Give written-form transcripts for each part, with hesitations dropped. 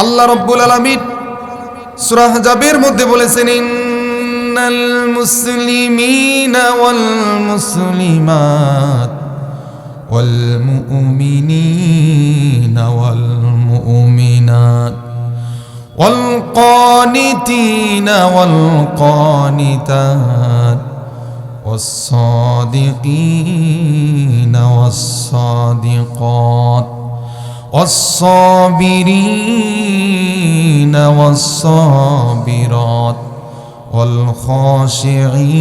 আল্লাহ রাব্বুল আলামিন সূরা হাজাবের মধ্যে বলেছেন, ইন্নাল মুসলিমিনা ওয়াল মুসলিমাত ওয়াল মুমিনিনা ওয়াল মুমিনাত ওয়াল কানিতিনা ওয়াল কানিতাত ওয়াস সাদিকিনা ওয়াস সাদিকাত والصابرين والصابرات والخاشعين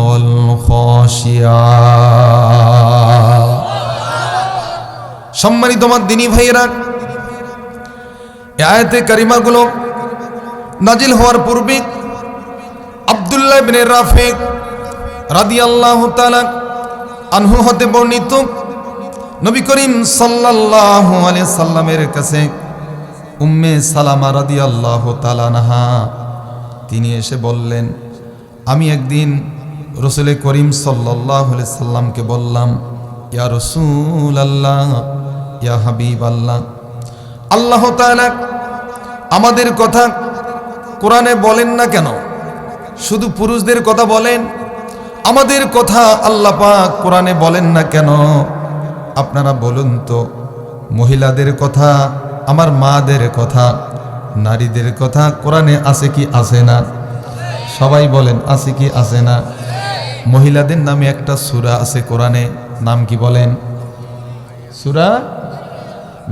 والخاشعات। সম্মানিত দিনী ভাইরা, এই আয়াতে কারিমাগুলো নাজিল হওয়ার পূর্বে আব্দুল্লাহ ইবনে রাফি রাদিয়াল্লাহু তাআলা আনহু হতে বর্ণিত নবী করিম সাল্লাল্লাহু আলাইহি সাল্লামের কাছে উম্মে সালামা রাদিয়াল্লাহু তাআলা আনহা তিনি এসে বললেন, আমি একদিন রাসূল করিম সাল্লাল্লাহু আলাইহি সাল্লামকে বললাম, ইয়া রাসূলুল্লাহ, ইয়া হাবিবাল্লাহ, আল্লাহ তাআলা আমাদের কথা কোরআনে বলেন না কেন? শুধু পুরুষদের কথা বলেন, আমাদের কথা আল্লাহ পাক কোরআনে বলেন না কেন? আপনারা বলুন তো, মহিলাদের কথা, আমার মাদের কথা, নারীদের কথা কোরআনে আছে কি আছে না? সবাই বলেন, আছে কি আছে না? মহিলাদের নামে একটা সূরা আছে কোরআনে, নাম কি বলেন? সূরা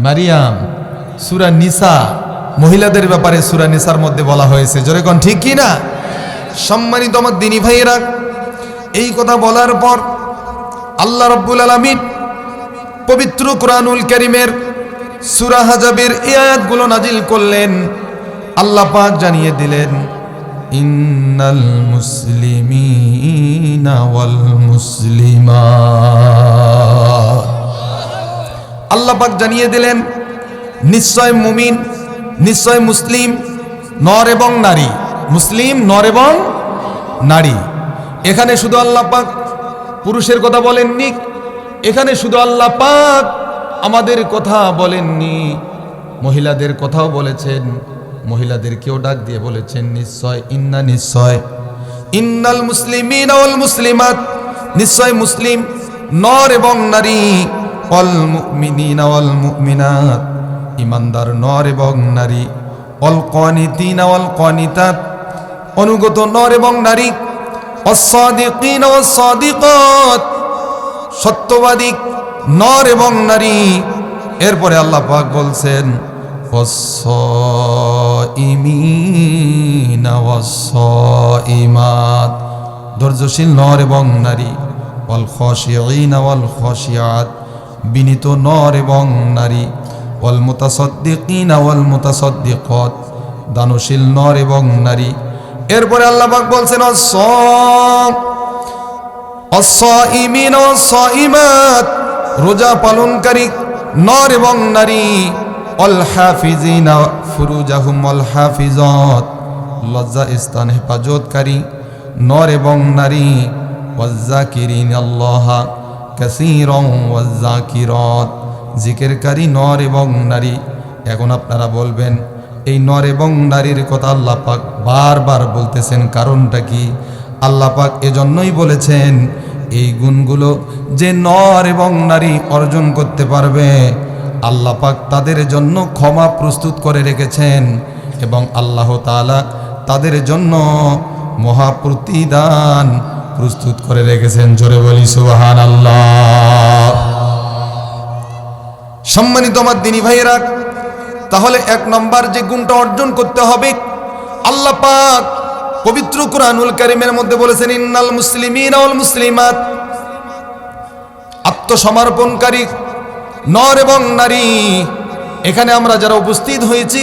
মারিয়াম, সূরা নিসা। মহিলাদের ব্যাপারে সূরা নিসার মধ্যে বলা হয়েছে, জোরে কোন ঠিক কি না? সম্মানিত আমার দিনী ভাইয়েরা, এই কথা বলার পর আল্লাহ রাব্বুল আলামিন পবিত্র কুরআনুল কারীমের সূরা হাজাবের এই আয়াতগুলো নাজিল করলেন। আল্লাহ পাক জানিয়ে দিলেন, ইন্নাল মুসলিমিনা ওয়াল মুসলিমাত। আল্লাহ পাক জানিয়ে দিলেন, নিশ্চয় মুমিন, নিশ্চয় মুসলিম, নর এবং নারী, মুসলিম নর এবং নারী। এখানে শুধু আল্লাহ পাক পুরুষের কথা বলেননি, এখানে শুধু আল্লাহ পাক আমাদের কথা বলেননি, মহিলাদের কথাও বলেছেন। মহিলাদেরকেও ডাক দিয়ে বলেছেন, নিশ্চয়, নিশ্চয়, ইন্নাল মুসলিমিনা ওয়াল মুসলিমাত, নিশ্চয় মুসলিম নর এবং নারী, ওয়াল মুমিনিনা ওয়াল মুমিনাত, ইমানদার নর এবং নারী, ওয়াল কানিতিনা ওয়াল কানিতাত, অনুগত নর এবং নারী, ওয়াস সাদিকিনা ওয়াস সাদিকাত, সত্যবাদী নর এবং নারী। এরপরে আল্লাহ পাক বলছেন, ওয়াস-সাইমিনা ওয়াস-সাইমাত, ধৈর্যশীল নর এবং নারী, ওয়াল খাশিঈনা ওয়াল খাশিয়াত, বিনীত নর এবং নারী, ওয়াল মুতাসাদ্দিকিনা ওয়াল মুতাসাদ্দিকাত, দানশীল নর এবং নারী। এরপরে আল্লাহ পাক বলছেন, ওয়াস-সাইমিনা ওয়াস-সাইমাত, রোজা পালনকারী নর এবং নারী, ওয়াল হাফিজিনা ফুরুজাহুম ওয়াল হাফিজাত, লজ্জা স্থান হেফাজতকারী নর এবং নারী, ওয়াজ-যাকিরিনাল্লাহা কাসীরান ওয়াজ-যাকিরাত, জিকিরকারী নর এবং নারী। এখন আপনারা বলবেন, এই নর এবং নারীর কথা আল্লাহ পাক বারবার বলতেছেন, কারণটা কি? আল্লাহ পাক এজন্যই বলেছেন, এই গুণগুলো যে নর এবং নারী অর্জন করতে পারবে, আল্লাহ পাক তাদের জন্য ক্ষমা প্রস্তুত করে রেখেছেন এবং আল্লাহ তাআলা তাদের জন্য মহা প্রতিদান প্রস্তুত করে রেখেছেন। জোরে বলি সুবহানাল্লাহ। সম্মানিত আমার দিনী ভাইয়েরা, তাহলে এক নম্বর যে গুণটা অর্জন করতে হবে, আল্লাহ পাক পবিত্র কুরআনুল কারীমের মধ্যে বলেছেন, ইন্নাল মুসলিমিনা ওয়াল মুসলিমাত, আত্মসমর্পণকারী নর এবং নারী। এখানে আমরা যারা উপস্থিত হয়েছি,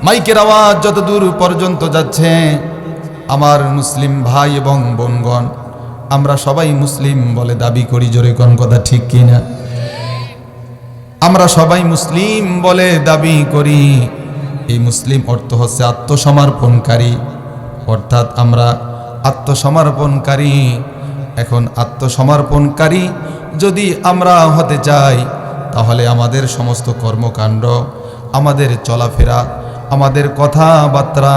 মাইকের আওয়াজ যত দূর পর্যন্ত যাচ্ছে, আমার মুসলিম ভাই এবং বোনগণ, আমরা সবাই মুসলিম বলে দাবি করি। জোরে কোন কথা ঠিক কিনা? আমরা সবাই মুসলিম বলে দাবি করি। এই মুসলিম অর্থ হচ্ছে আত্মসমর্পণকারী, অর্থাৎ আমরা আত্মসমর্পণকারী। এখন আত্মসমর্পণকারী যদি আমরা হতে চাই, তাহলে আমাদের সমস্ত কর্মকাণ্ড, আমাদের চলাফেরা, আমাদের কথাবার্তা,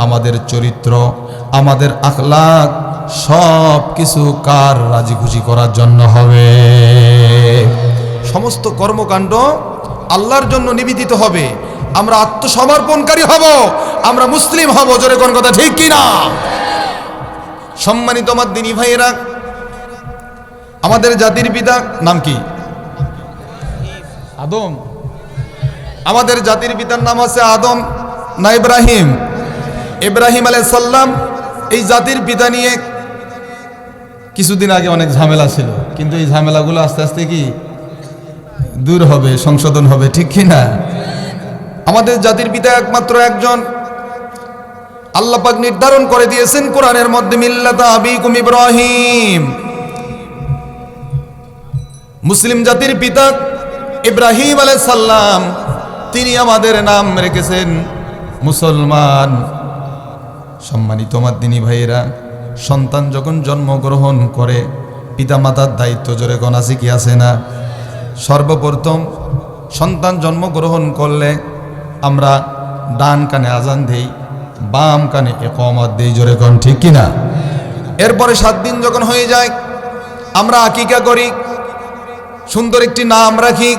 আমাদের চরিত্র, আমাদের আখলাক সব কিছু কার রাজি খুশি করার জন্য হবে। সমস্ত কর্মকাণ্ড আল্লাহর জন্য নিবেদিত হবে। আমরা আত্মসমর্পণকারী হব, আমরা মুসলিম হব। জোরে কোন কথা ঠিক কিনা? সম্মানিত আমার দিনী ভাইয়েরা, আমাদের জাতির পিতা নাম কি? আদম। আমাদের জাতির পিতার নাম আছে আদম না ইব্রাহিম? ইব্রাহিম আলাইহিস সালাম। এই জাতির পিতা নিয়ে কিছুদিন আগে অনেক ঝামেলা ছিল, কিন্তু এই ঝামেলাগুলো আস্তে আস্তে কি দূর হবে, সংশোধন হবে, ঠিক কি না? আমাদের জাতির পিতা একমাত্র একজন। আল্লাহ পাক নির্ধারণ করে দিয়েছেন কোরআনের মধ্যে, মিল্লাতা আবিকুম ইব্রাহিম। মুসলিম জাতির পিতা ইব্রাহিম আলাইহিস সালাম, তিনি আমাদের নাম রেখেছেন মুসলমান। সম্মানিত আমার দিনী ভাইয়েরা, সন্তান যখন জন্মগ্রহণ করে পিতামাতার দায়িত্ব জোরে কোন আছে কি আছে না? সর্বপ্রথম সন্তান জন্মগ্রহণ করলে আমরা ডান কানে আজান দেই, বাম কানে ইকামত দেই, জোরে কোন ঠিক কিনা? এরপরে 7 দিন যখন হয়ে যায় আমরা আকিকা করি, সুন্দর একটি নাম রাখি।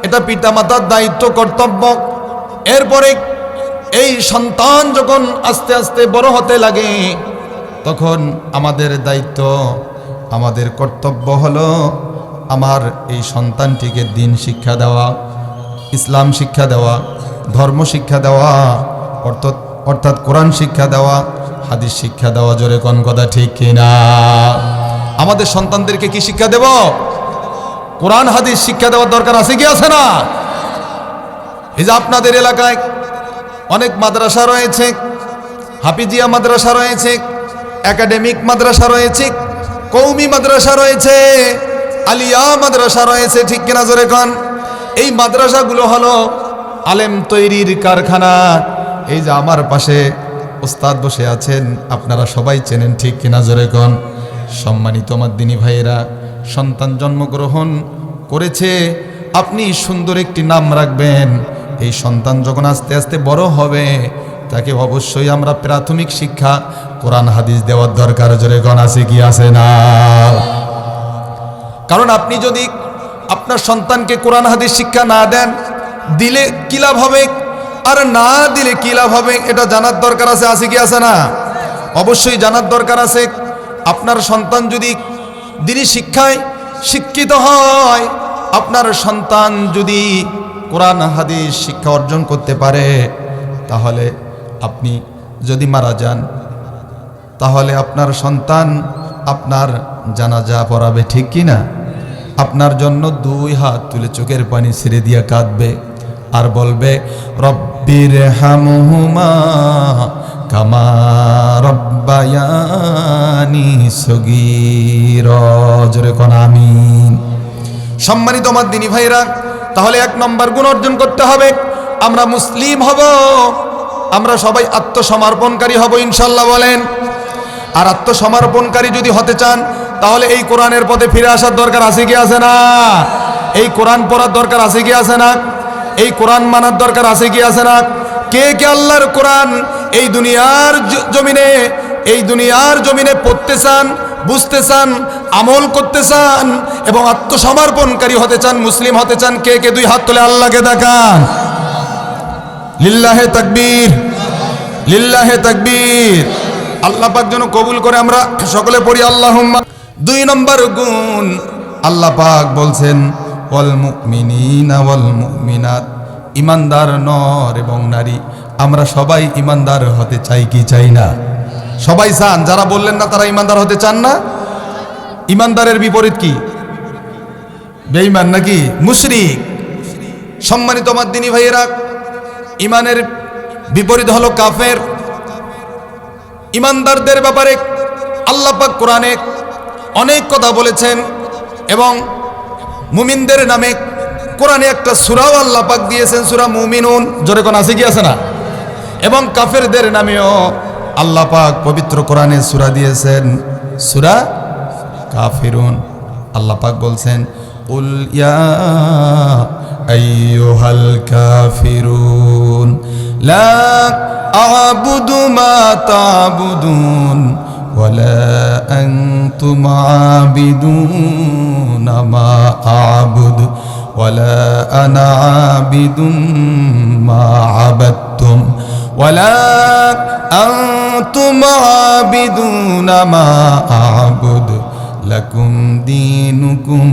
এটা পিতামাতার দায়িত্ব, কর্তব্য। এরপরে এই সন্তান যখন আস্তে আস্তে বড় হতে লাগে, তখন আমাদের দায়িত্ব, আমাদের কর্তব্য হলো আমার এই সন্তানটিকে দ্বীন শিক্ষা দেওয়া, ইসলাম শিক্ষা দেওয়া, ধর্ম শিক্ষা দেওয়া, অর্থাৎ কোরআন শিক্ষা দেওয়া, হাদিস শিক্ষা দেওয়া। জোরে কোন কথা ঠিক কিনা? আমাদের সন্তানদেরকে কি শিক্ষা দেব? কোরআন হাদিস শিক্ষা দেওয়ার দরকার আছে কি আছে না? এই যে আপনাদের এলাকায় অনেক মাদ্রাসা রয়েছে, হাফিজিয়া মাদ্রাসা রয়েছে, একাডেমিক মাদ্রাসা রয়েছে, কওমি মাদ্রাসা রয়েছে, আলিয়া মাদ্রাসা রয়েছে, ঠিক কিনা জোরে কোন? এই মাদ্রাসাগুলো হলো আলেম তৈরির কারখানা। এই যে আমার পাশে ওস্তাদ বসে আছেন, আপনারা সবাই চেনেন, ঠিক কিনা জোরে কোন? সম্মানিত আমার দিনী ভাইয়েরা, সন্তান জন্মগ্রহণ করেছে, আপনি সুন্দর একটি নাম রাখবেন। এই সন্তান যখন আস্তে আস্তে বড় হবে, তাকে অবশ্যই আমরা প্রাথমিক শিক্ষা কোরআন হাদিস দেওয়ার দরকার। জোরে কোন আছে কি আছে না? কারণ আপনি যদি আপনার সন্তানকে কোরআন হাদিস শিক্ষা না দেন, দিলে কি লাভ হবে আর না দিলে কি লাভ হবে, এটা জানার দরকার আছে কি আছে না? অবশ্যই জানার দরকার আছে। আপনার সন্তান যদি দ্বীনি শিক্ষায় শিক্ষিত হয়, আপনার সন্তান যদি কোরআন হাদিস শিক্ষা অর্জন করতে পারে, তাহলে আপনি যদি মারা যান, তাহলে আপনার সন্তান আপনার জানাজা পড়াবে, ঠিক কি না? আপনার জন্য 2 হাত তুলে চোখের পানি ছেড়ে দিয়ে কাঁদবে আর বলবে, রব্বির হামহুমা কামা রব্বায়ানি সগীরা। জোরে কোন আমিন। সম্মানিত আমার দিনী ভাইরা, তাহলে 1 নম্বর গুণ অর্জন করতে হবে, আমরা মুসলিম হব, আমরা সবাই আত্মসমর্পণকারী হব ইনশাআল্লাহ, বলেন। আর আত্মসমর্পণকারী যদি হতে চান, তাহলে এই কোরআনের পথে ফিরে আসার দরকার আছে কি আছে না? এই কোরআন পড়ার দরকার আছে কি আছে না? এই কোরআন মানার দরকার আছে কি আছে না? কে কে আল্লাহর কোরআন এই দুনিয়ার জমিনে পড়তে চান, বুঝতে চান, আমল করতে চান এবং আত্মসমর্পণকারী হতে চান, মুসলিম হতে চান? কে কে 2 হাত তুলে আল্লাহকে দেখান। লিল্লাহে তাকবীর, লিল্লাহে তাকবীর। আল্লাহ পাক যেন কবুল করে, আমরা সকলে পড়ি আল্লাহুম্মা। 2 নম্বর গুণ, আল্লাহ পাক বলছেন, ওয়াল মুমিনিনা ওয়াল মুমিনাত, ইমানদার নর এবং নারী, আমরা সবাই ইমানদার হতে চাই কি চাই না? সবাই চান। যারা বললেন না তারা ইমানদার হতে চান না। ইমানদারের বিপরীত কি? বেঈমান নাকি মুশরিক। সম্মানিত আমার দিনী ভাইয়েরা, ইমানের বিপরীত হলো কাফের। ইমানদারদের ব্যাপারে আল্লাহ পাক কোরআনে অনেক কথা বলেছেন এবং মুমিনদের নামে কোরআনে একটা সূরাও আল্লাহ পাক দিয়েছেন, সূরা মুমিনুন। জোরে কোন আছে কি আছে না? এবং কাফেরদের নামেও আল্লাহ পাক পবিত্র কোরআনে সূরা দিয়েছেন, সূরা কাফিরুন। আল্লাহ পাক বলছেন, কুল ইয়া আইয়ুহাল কাফিরুন লা আ'বুদু মা তা'বুদুন ওয়ালা আনতুম আ'বিদুনা মা আ'বুদু ওয়ালা আনা আ'বিদুম মা আ'বাদতুম ওয়ালা আনতুম আ'বিদুনা মা আ'বুদু লাকুম দীনুকুম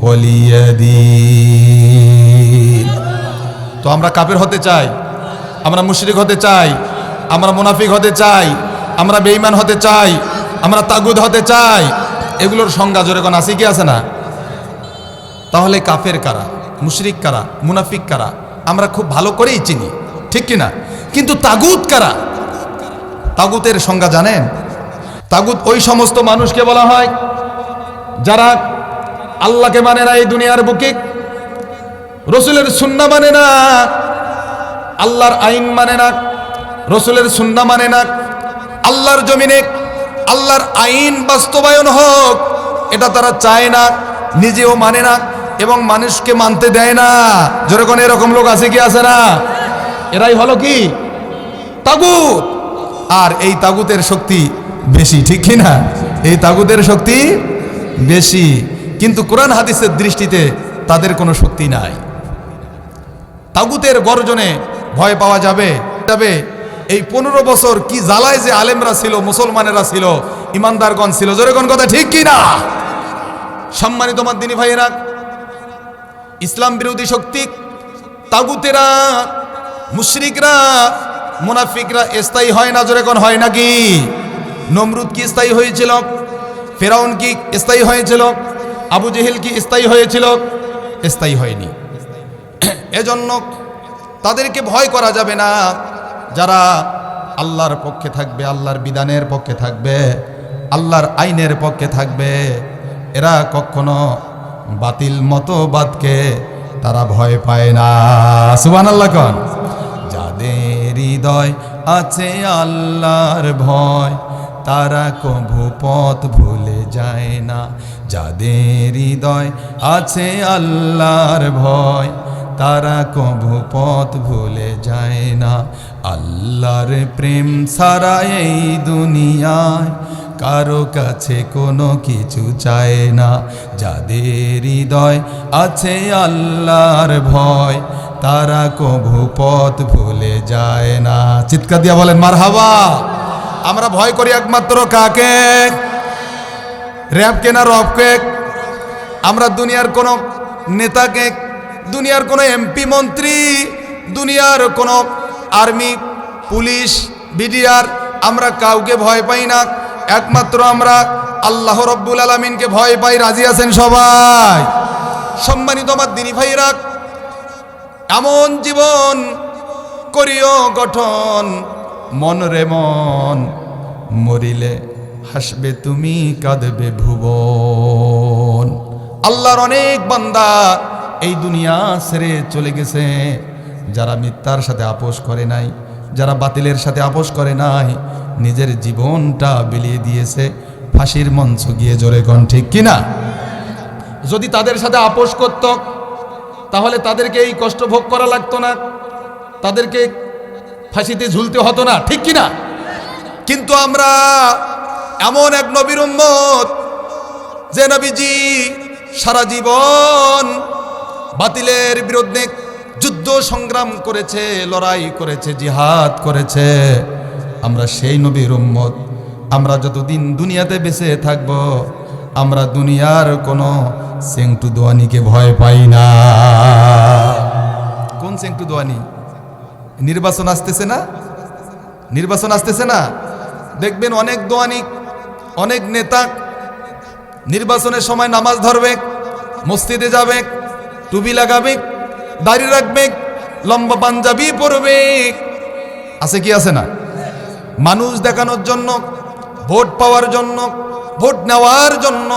ওয়ালিয়াদিন। তো আমরা কাফের হতে চাই, আমরা মুশরিক হতে চাই, আমরা মুনাফিক হতে চাই, আমরা বেঈমান হতে চাই, আমরা তাগুত হতে চাই, এগুলোর সংজ্ঞা জোরে কোন আছে কি আছে না? তাহলে কাফের কারা, মুশরিক কারা, মুনাফিক কারা আমরা খুব ভালো করেই চিনি, ঠিক কিনা? কিন্তু তাগুত কারা? তাগুতের সংজ্ঞা জানেন? তাগুত ওই সমস্ত মানুষকে বলা হয় যারা আল্লাহকে মানে না এই দুনিয়ার বুকে, রসুলের সুন্নাহ মানে না, আল্লাহর আইন মানে না, রসুলের সুন্নাহ মানে না, আল্লাহর জমিনে আল্লাহর আইন বাস্তবায়ন হোক এটা তারা চায় না, নিজেও মানে না এবং মানুষকে মানতে দেয় না। যেরকম এরকম লোক আছে কি আছে না? এরাই হলো কি তাগুত। আর এই তাগুতের শক্তি বেশি, ঠিক কি না? এই তাগুতের শক্তি বেশি, কিন্তু কোরআন হাদিসের দৃষ্টিতে তাদের কোনো শক্তি নাই। তাগুতের গর্জনে ভয় পাওয়া যাবে। এই 15 বছর কি জ্বালায় যে আলেমরা ছিল, মুসলমানেরা ছিল, ইমানদারগণ ছিল, জোরেগণ কথা ঠিক কি না? সম্মানিত আমার দিনী ভাইয়েরা, ইসলাম বিরোধী শক্তি তাগুতেরা, মুশরিকরা, মুনাফিকরা স্থায়ী হয় না, জোরেগণ হয় নাকি? নমরুদ কি স্থায়ী হয়েছিল? ফেরাউন কি স্থায়ী হয়েছিল? আবু জেহেল কি স্থায়ী হয়েছিল? স্থায়ী হয়নি। এজন্য তাদেরকে ভয় করা যাবে না। যারা আল্লাহর পক্ষে থাকবে, আল্লাহর বিধানের পক্ষে থাকবে, আল্লাহর আইনের পক্ষে থাকবে, এরা কখনো বাতিল মতবাদকে তারা ভয় পায় না। সুবহানাল্লাহ কোন? যাদের হৃদয় আছে আল্লাহর ভয় তারা কভু পথ ভুলে যায় না। যাদের হৃদয় আছে আল্লাহর ভয় তারা কভু পথ ভুলে যায় না। আল্লাহর প্রেম ছাড়া এই দুনিয়ায় কারো কাছে কোনো কিছু চায় না। যাদের হৃদয় আছে আল্লাহর ভয় তারা কভু পথ ভুলে যায় না। চিৎকার দিয়া বলেন মারহাবা। আমরা ভয় করি একমাত্র কাকে? র‍্যাবকে না রবকে? আমরা দুনিয়ার কোনো নেতাকে, দুনিয়ার কোনো এমপি মন্ত্রী, দুনিয়ার কোনো আর্মি পুলিশ বিডিআর, আমরা কাউকে ভয় পাই না। একমাত্র আমরা আল্লাহ রব্বুল আলামিনকে ভয় পাই। রাজি আছেন সবাই? সম্মানিত আমার দিনী ভাইরা, এমন জীবন করিও গঠন মন রে মন, মরিলে হাসবে তুমি কাঁদবে ভুবন। আল্লাহর অনেক বান্দা এই দুনিয়া ছেড়ে চলে গেছে, যারা মিথ্যার সাথে আপোষ করে নাই, যারা বাতিলের সাথে আপোষ করে নাই, নিজের জীবনটা বিলিয়ে দিয়েছে ফাঁসির মঞ্চ গিয়ে। জোরে কোন ঠিক কিনা? যদি তাদের সাথে আপোষ করত তাহলে তাদেরকে এই কষ্ট ভোগ করা লাগতো না, তাদেরকে ফাঁসিতে ঝুলতে হতো না, ঠিক কিনা? কিন্তু আমরা এমন এক নবীর উম্মত যে নবীজি সারা জীবন বাতিলের বিরুদ্ধে যুদ্ধ সংগ্রাম করেছে, লড়াই করেছে, জিহাদ করেছে। আমরা সেই নবীর উম্মত। আমরা যতদিন দুনিয়াতে বেঁচে থাকব আমরা দুনিয়ার কোনো সেংটু দোয়ানিকে ভয় পাই না। কোন সেংটু দোয়ানি? নির্বাচন আসতেছে না, নির্বাচন আসতেছে না, দেখবেন অনেক দোয়ানি, অনেক নেতা নির্বাচনের সময় নামাজ ধরবে, মসজিদে যাবে, টুপি লাগাবে, দাড়ি রাখবে, লম্বা পাঞ্জাবি পরবে, আছে কি আছে না? মানুষ দেখানোর জন্য, ভোট পাওয়ার জন্য, ভোট নেওয়ার জন্য।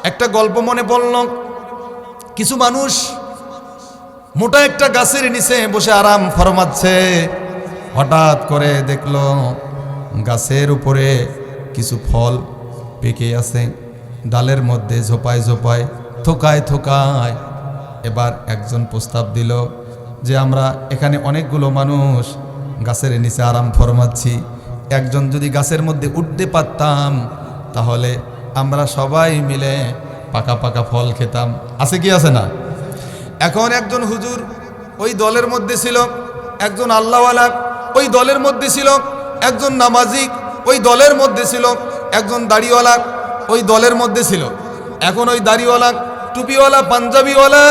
একটা গল্প মনে পড়ল, কিছু মানুষ মোটা একটা গাছের নিচে বসে আরাম ফরমাচ্ছে। হঠাৎ করে দেখলো গাছের উপরে কিছু ফল পেকে আছে, ডালের মধ্যে ঝোপায় ঝোপায়, থোকায় থোকায় এবার একজন প্রস্তাব দিল যে আমরা এখানে অনেকগুলো মানুষ গাছের নিচে আরাম ফরমাচ্ছি, একজন যদি গাছের মধ্যে উঠতে পারতাম তাহলে আমরা সবাই মিলে পাকা পাকা ফল খেতাম। আছে কি আছে না? এখন একজন হুজুর ওই দলের মধ্যে ছিল, একজন আল্লাহওয়ালা ওই দলের মধ্যে ছিল, একজন নামাজি ওই দলের মধ্যে ছিল, একজন দাড়িওয়ালা ওই দলের মধ্যে ছিল। এখন ওই দাড়িওয়ালা, টুপিওয়ালা, পাঞ্জাবিওয়ালা,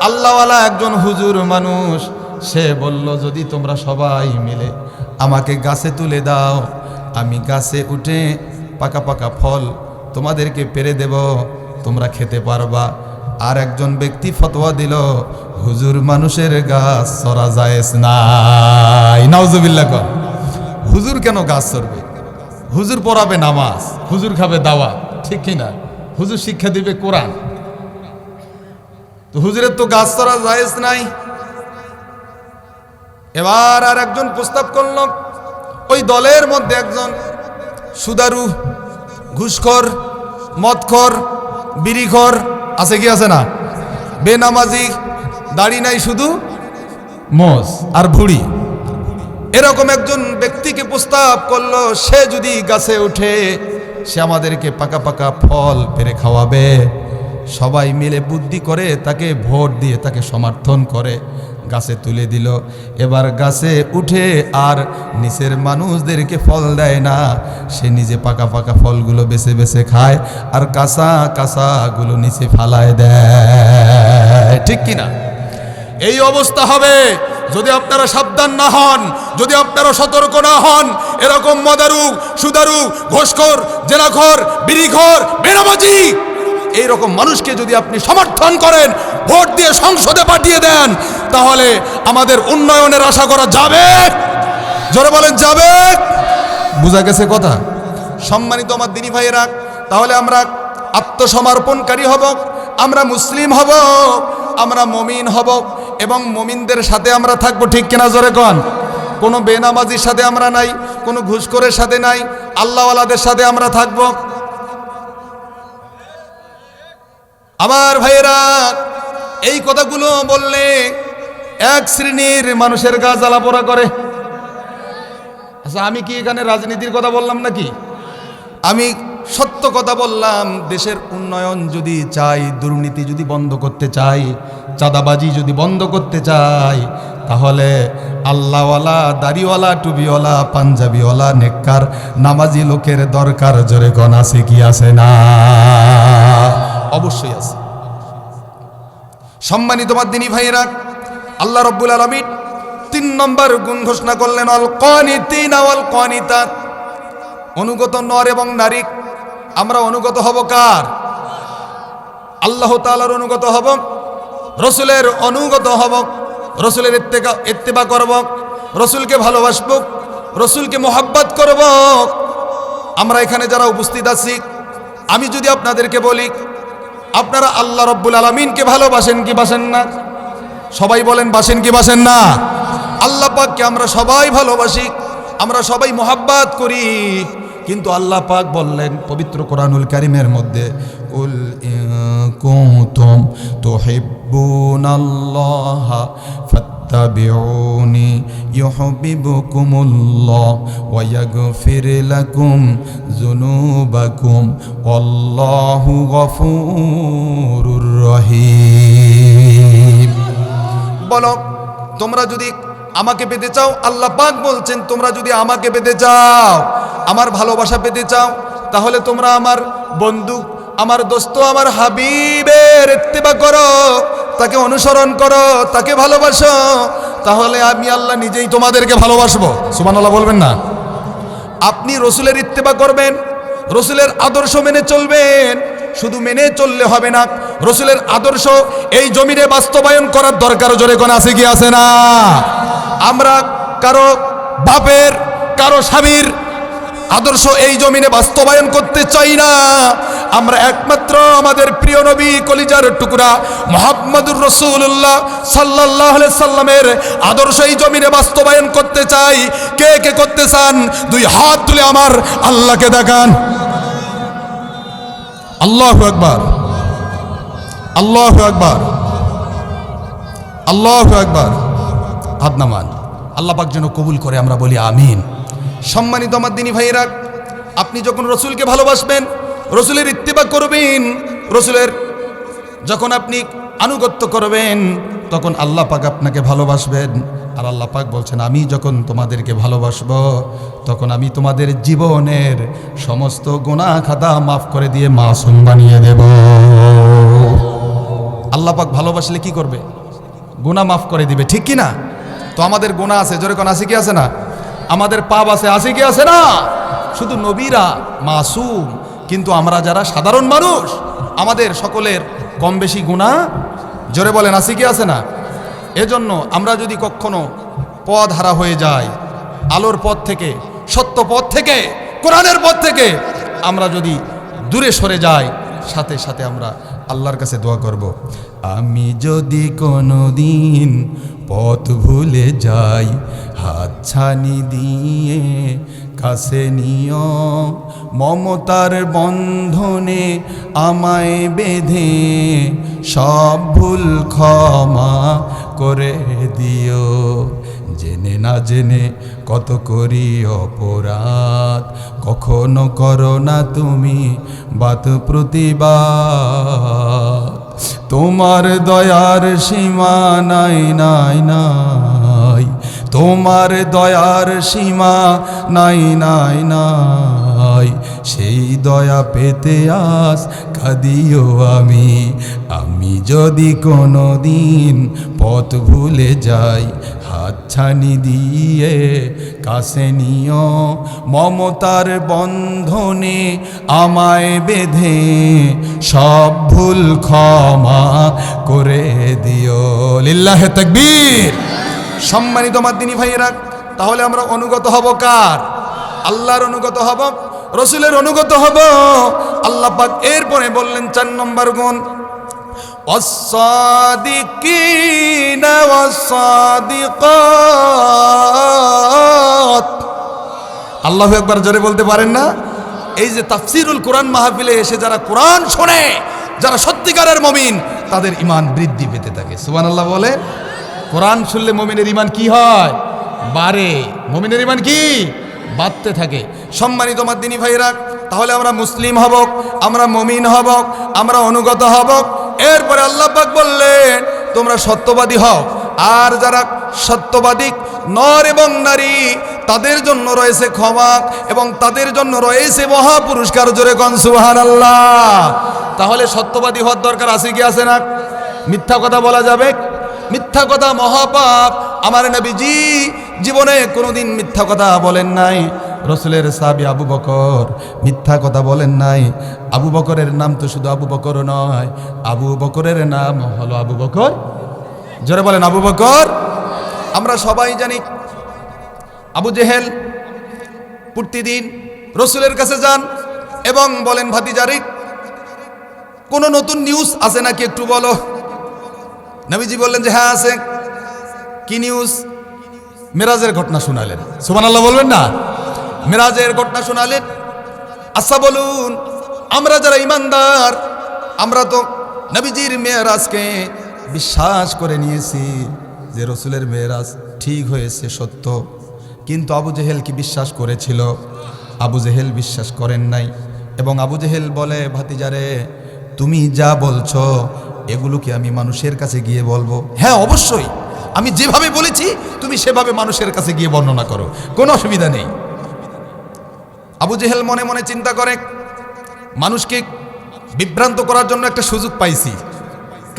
আল্লাহওয়ালা একজন হুজুর মানুষ, সে বলল যদি তোমরা সবাই মিলে আমাকে গাছে তুলে দাও, আমি গাছে উঠে পাকা পাকা ফল তোমাদেরকে পেরে দেব, তোমরা খেতে পারবা। আর একজন ব্যক্তি ফতোয়া দিল হুজুর মানুষের গাছ চড়া জায়েজ নাই। নাউজুবিল্লাহ কর। হুজুর কেন গাছ চড়বে? হুজুর পড়াবে নামাজ, হুজুর খাবে দাওয়াত, ঠিক কিনা? হুজুর শিক্ষা দিবে কোরআন, তো হুজুরের তো গাছ চড়া জায়েজ নাই। এবার আর একজন প্রস্তাব করল, ওই দলের মধ্যে একজন সুদারু, ঘুষখোর, মদখোর, বিড়িখোর, আছে কি আছে না? বেনামাজি, দাড়ি নাই, শুধু মোজ আর ভুড়ি, এরকম একজন ব্যক্তিকে প্রস্তাব করলো সে যদি গাছে উঠে সে আমাদেরকে পাকা পাকা ফল পেরে খাওয়াবে। সবাই মিলে বুদ্ধি করে তাকে ভোট দিয়ে তাকে সমর্থন করে গাছে তুলে দিল। এবার গাছে উঠে আর নিচের মানুষদেরকে ফল দেয় না, সে নিজে পাকা পাকা ফলগুলো বেছে বেছে খায় আর কাঁচা কাঁচাগুলো নিচে ফালায় দেয়, ঠিক কিনা? এই অবস্থা হবে যদি আপনারা সাবধান না হন, যদি আপনারা সতর্ক না হন। এরকম মদারু, সুদারু, ঘোষখোর, জেনাখোর, বিড়িখোর, বেনামাজি এইরকম মানুষকে যদি আপনি সমর্থন করেন, ভোট দিয়ে সংসদে পাঠিয়ে দেন, তাহলে আমাদের উন্নয়নের আশা করা যাবে? জোরে বলেন যাবে? বুঝা গেছে কথা? সম্মানিত আমার দিনী ভাইয়েরা, তাহলে আমরা আত্মসমর্পণকারী হব, আমরা মুসলিম হব, আমরা মুমিন হব এবং মুমিনদের সাথে আমরা থাকবো, ঠিক কিনা? জোরে কোন? কোনো বেনামাজির সাথে আমরা নাই, কোনো ঘুষখোরের সাথে নাই, আল্লাহওয়ালাদের সাথে আমরা থাকবো। আমার ভাইয়েরা, এই কথাগুলো বললে এক শ্রেণীর মানুষের গা জ্বালা পোড়া করে। আচ্ছা, আমি কি এখানে রাজনীতির কথা বললাম নাকি? আমি সত্য কথা বললাম। দেশের উন্নয়ন যদি চাই, দুর্নীতি যদি বন্ধ করতে চাই, চাঁদাবাজি যদি বন্ধ করতে চাই, তাহলে আল্লাহওয়ালা, দাড়িওয়ালা, টুপিওয়ালা, পাঞ্জাবিওয়ালা, নেককার, নামাজি লোকের দরকার। জোরে কোন আছে কি আছে না? অবশ্যই আছে। সম্মানিত মাদ্দিনী ভাইয়েরা, আল্লাহ রাব্বুল আলামিন 3 নম্বর গুণ ঘোষণা করলেন, আল কানিতিনা ওয়াল কানিতাত। অনুগত নর এবং নারী। আমরা অনুগত হব কার? আল্লাহ তাআলার অনুগত হব, রসুলের অনুগত হব, রসুলের ইত্তেবা করব, রসুলকে ভালোবাসব, রসুলকে মোহাব্বত করব। আমরা এখানে যারা উপস্থিত আছি, আমি যদি আপনাদেরকে বলি আপনারা আল্লাহ রাব্বুল আলামিনকে ভালোবাসেন কি বাসেন না? সবাই বলেন বাসেন কি বাসেন না? আল্লাহ পাককে আমরা সবাই ভালোবাসি, আমরা সবাই মোহাব্বত করি, কিন্তু আল্লাহ পাক বললেন পবিত্র কোরআনুল কারীমের মধ্যে, কুল ইন কুনতুম তুহিব্বুনাল্লাহা ফাত্তাবিউনি ইউহিব্বুকুমুল্লাহ ওয়া ইয়াগফির লাকুম যুনুবাকুম ওয়াল্লাহু গফুরুর রহিম। বলো, তোমরা যদি আমাকে পেতে চাও, আল্লাহ পাক বলছেন তোমরা যদি আমাকে পেতে চাও, আমার ভালোবাসা পেতে চাও, তাহলে তোমরা আমার বন্ধু, আমার দোস্ত, আমার হাবিবের ইত্তেবা করো, তাকে অনুসরণ করো, তাকে ভালোবাসো, তাহলে আমি আল্লাহ নিজেই তোমাদেরকে ভালোবাসবো। সুবহানাল্লাহ বলবেন না? আপনি রসুলের ইত্তেবা করবেন, রসুলের আদর্শ মেনে চলবেন। শুধু মেনে চললে হবে না, রসুলের আদর্শ এই জমিনে বাস্তবায়ন করার দরকার। জোরে কোন আছে কি আছে না? আমরা কারো বাপের, কারো স্বামীর আদর্শ এই জমিনে বাস্তবায়ন করতে চাই না। আমরা একমাত্র আমাদের প্রিয় নবী, কলিজার টুকরা মুহাম্মদুর রাসূলুল্লাহ সাল্লাল্লাহু আলাইহি সাল্লামের আদর্শ এই জমিনে বাস্তবায়ন করতে চাই। কে কে করতে চান? 2 হাত তুলে আমার আল্লাহকে দেখান। আল্লাহু আকবার, আল্লাহু আকবার। আল্লাহু আকবার। হাত নামান। আল্লাহ পাক যেন কবুল করে, আমরা বলি আমিন। সম্মানিত আমার দিনী ভাইরা, আপনি যখন রসুলকে ভালোবাসবেন, রসুলের ইত্তেবা করবেন, রসুলের যখন আপনি আনুগত্য করবেন, তখন আল্লাহ পাক আপনাকে ভালোবাসবেন। আর আল্লাহ পাক বলছেন, আমি যখন তোমাদেরকে ভালোবাসবো, তখন আমি তোমাদের জীবনের সমস্ত গুনাহ খাতা মাফ করে দিয়ে মাসুম বানিয়ে দেব। আল্লাহ পাক ভালোবাসলে কি করবে? গুনাহ মাফ করে দিবে, ঠিক কি না? তো আমাদের গুনাহ আছে, জোরে কোন আছে কি আছে না? আমাদের পাপ আছে কি আছে না? শুধু নবীরা মাসুম, কিন্তু আমরা যারা সাধারণ মানুষ, আমাদের সকলের কম বেশি গুনাহ, জোরে বলেন আছে কি আছে না? এজন্য আমরা যদি কখনো পথ হারা হয়ে যাই, আলোর পথ থেকে, সত্য পথ থেকে, কোরআনের পথ থেকে আমরা যদি দূরে সরে যাই, সাথে সাথে আমরা আল্লাহর কাছে দোয়া করব, আমি যদি কোনোদিন পথ ভুলে যাই, হাতছানি দিয়ে কাছে নিও, মমতার বন্ধনে আমায় বেঁধে সব ভুল ক্ষমা করে দিও। জেনে না জেনে কত করি অপরাধ, কখনো করো না তুমি বাত প্রতিবাদ। তোমার দয়ার সীমা নাই নাই নাই, তোমার দয়ার সীমা নাই নাই নাই, সেই দয়া পেতে আস কাঁদিও আমি। আমি যদি কোনো দিন পথ ভুলে যাই, হাতছানি দিয়ে কাছে নিও, মমতার বন্ধনে আমায় বেঁধে সব ভুল ক্ষমা করে দিও। লিল্লাহে তাকবীর। সম্মানিত মাদ্দিনী ভাইয়েরা, তাহলে আমরা অনুগত হব কার? আল্লাহর অনুগত হব, রসুলের অনুগত হব। আল্লাহ পাক এরপরে বললেন 4 নম্বর গুণ, ওয়াস-সাদিকিনা ওয়াস-সাদিকাত। আল্লাহু আকবার, জোরে বলতে পারেন না? এই যে তাফসিরুল কোরআন মাহফিলে এসে যারা কোরআন শোনে, যারা সত্যিকারের মুমিন, তাদের ঈমান বৃদ্ধি পেতে থাকে। সুবহানাল্লাহ বলে। কোরআন শুনলে মুমিনের ঈমান কি হয়? বাড়ে। মুমিনের ঈমান কি? বাড়তে থাকে। সম্মানিত মাদ্দিনী ভাইরা, তাহলে আমরা মুসলিম হব, আমরা মুমিন হব, আমরা অনুগত হব। এরপরে আল্লাহ পাক বললেন, তোমরা সত্যবাদী হও। আর যারা সত্যবাদী নর এবং নারী, তাদের জন্য রয়েছে ক্ষমা এবং তাদের জন্য রয়েছে মহা পুরস্কার। জোরে কোন সুবহানাল্লাহ। তাহলে সত্যবাদী হওয়ার দরকার আছে কি আছে না? মিথ্যা কথা বলা যাবে? মিথ্যা কথা মহাপাপ। আমার নবীজি জীবনে কোনোদিন মিথ্যা কথা বলেন নাই। রসুলের সাহাবী আবু বকর মিথ্যা কথা বলেন নাই। আবু বকরের নাম তো শুধু আবু বকর নয়, আবু বকরের নাম হলো আবু বকর। জোরে বলেন আবু বকর। আমরা সবাই জানি আবু জেহেল প্রতিদিন রসুলের কাছে যান এবং বলেন, ভাতিজারি কোনো নতুন নিউজ আছে নাকি একটু বলো। নবীজি বললেন যে হ্যাঁ আছে। কি নিউজ? মেরাজের ঘটনা শোনালেন। সুবহানাল্লাহ বলবেন না? মেরাজের ঘটনা শোনালেন। আচ্ছা বলুন, আমরা যারা ইমানদার, আমরা তো নবীজির মেরাজকে বিশ্বাস করে নিয়েছি যে রসুলের মেরাজ ঠিক হয়েছে, সত্য। কিন্তু আবু জেহেল কি বিশ্বাস করেছিল? আবু জেহেল বিশ্বাস করেন নাই। এবং আবু জেহেল বলে, ভাতিজারে তুমি যা বলছো এগুলো কি আমি মানুষের কাছে গিয়ে বলবো? হ্যাঁ অবশ্যই, আমি যেভাবে বলেছি তুমি সেভাবে মানুষের কাছে গিয়ে বর্ণনা করো, কোনো অসুবিধা নেই। আবু জেহেল মনে মনে চিন্তা করে, মানুষকে বিভ্রান্ত করার জন্য একটা সুযোগ পাইছি।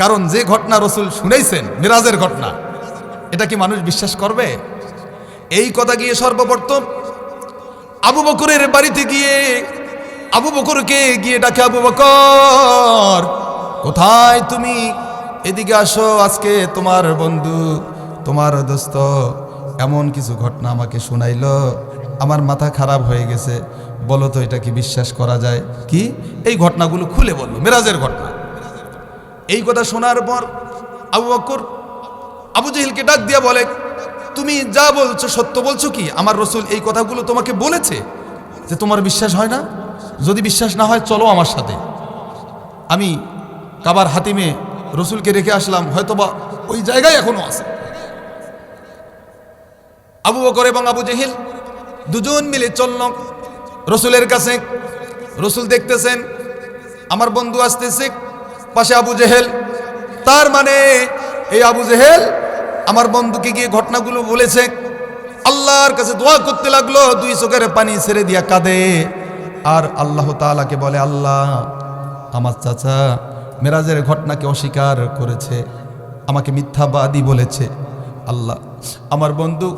কারণ যে ঘটনা রসুল শুনেছেন, মিরাজের ঘটনা, এটা কি মানুষ বিশ্বাস করবে? এই কথা গিয়ে সর্বপ্রথম আবু বকরের বাড়িতে গিয়ে আবু বকরকে গিয়ে ডাকে, আবু বকর কোথায় তুমি? এদিকে আসো, আজকে তোমার বন্ধু, তোমার দোস্ত এমন কিছু ঘটনা আমাকে শোনাইলো, আমার মাথা খারাপ হয়ে গেছে। বলো তো এটা কি বিশ্বাস করা যায়? কি? এই ঘটনাগুলো খুলে বললো, মেরাজের ঘটনা। এই কথা শোনার পর আবু বকর আবু জেহেলকে ডাক দিয়া বলে, তুমি যা বলছো সত্য বলছো কি? আমার রসুল এই কথাগুলো তোমাকে বলেছে যে তোমার বিশ্বাস হয় না? যদি বিশ্বাস না হয় চলো আমার সাথে। আমি কাবার হাতিমে রসুলকে রেখে আসলাম, হয়তোবা ওই জায়গায় এখনো আছে। আবু বকর এবং আবু জেহেল দুজন মিলে চলল রসুলের কাছে। রসুল দেখতেছেন আমার বন্ধু আসতেছে, পাশে আবু জেহেল। তার মানে এই আবু জেহেল আমার বন্ধুকে গিয়ে ঘটনাগুলো বলেছে। আল্লাহর কাছে দোয়া করতে লাগলো, দুই চোখের পানি ছেড়ে দিয়া কাঁদে আর আল্লাহ তাআলাকে বলে, আল্লাহ আমার চাচা মেরাজের ঘটনাকে অস্বীকার করেছে, আমাকে মিথ্যাবাদী বলেছে। আল্লাহ আমার বন্ধু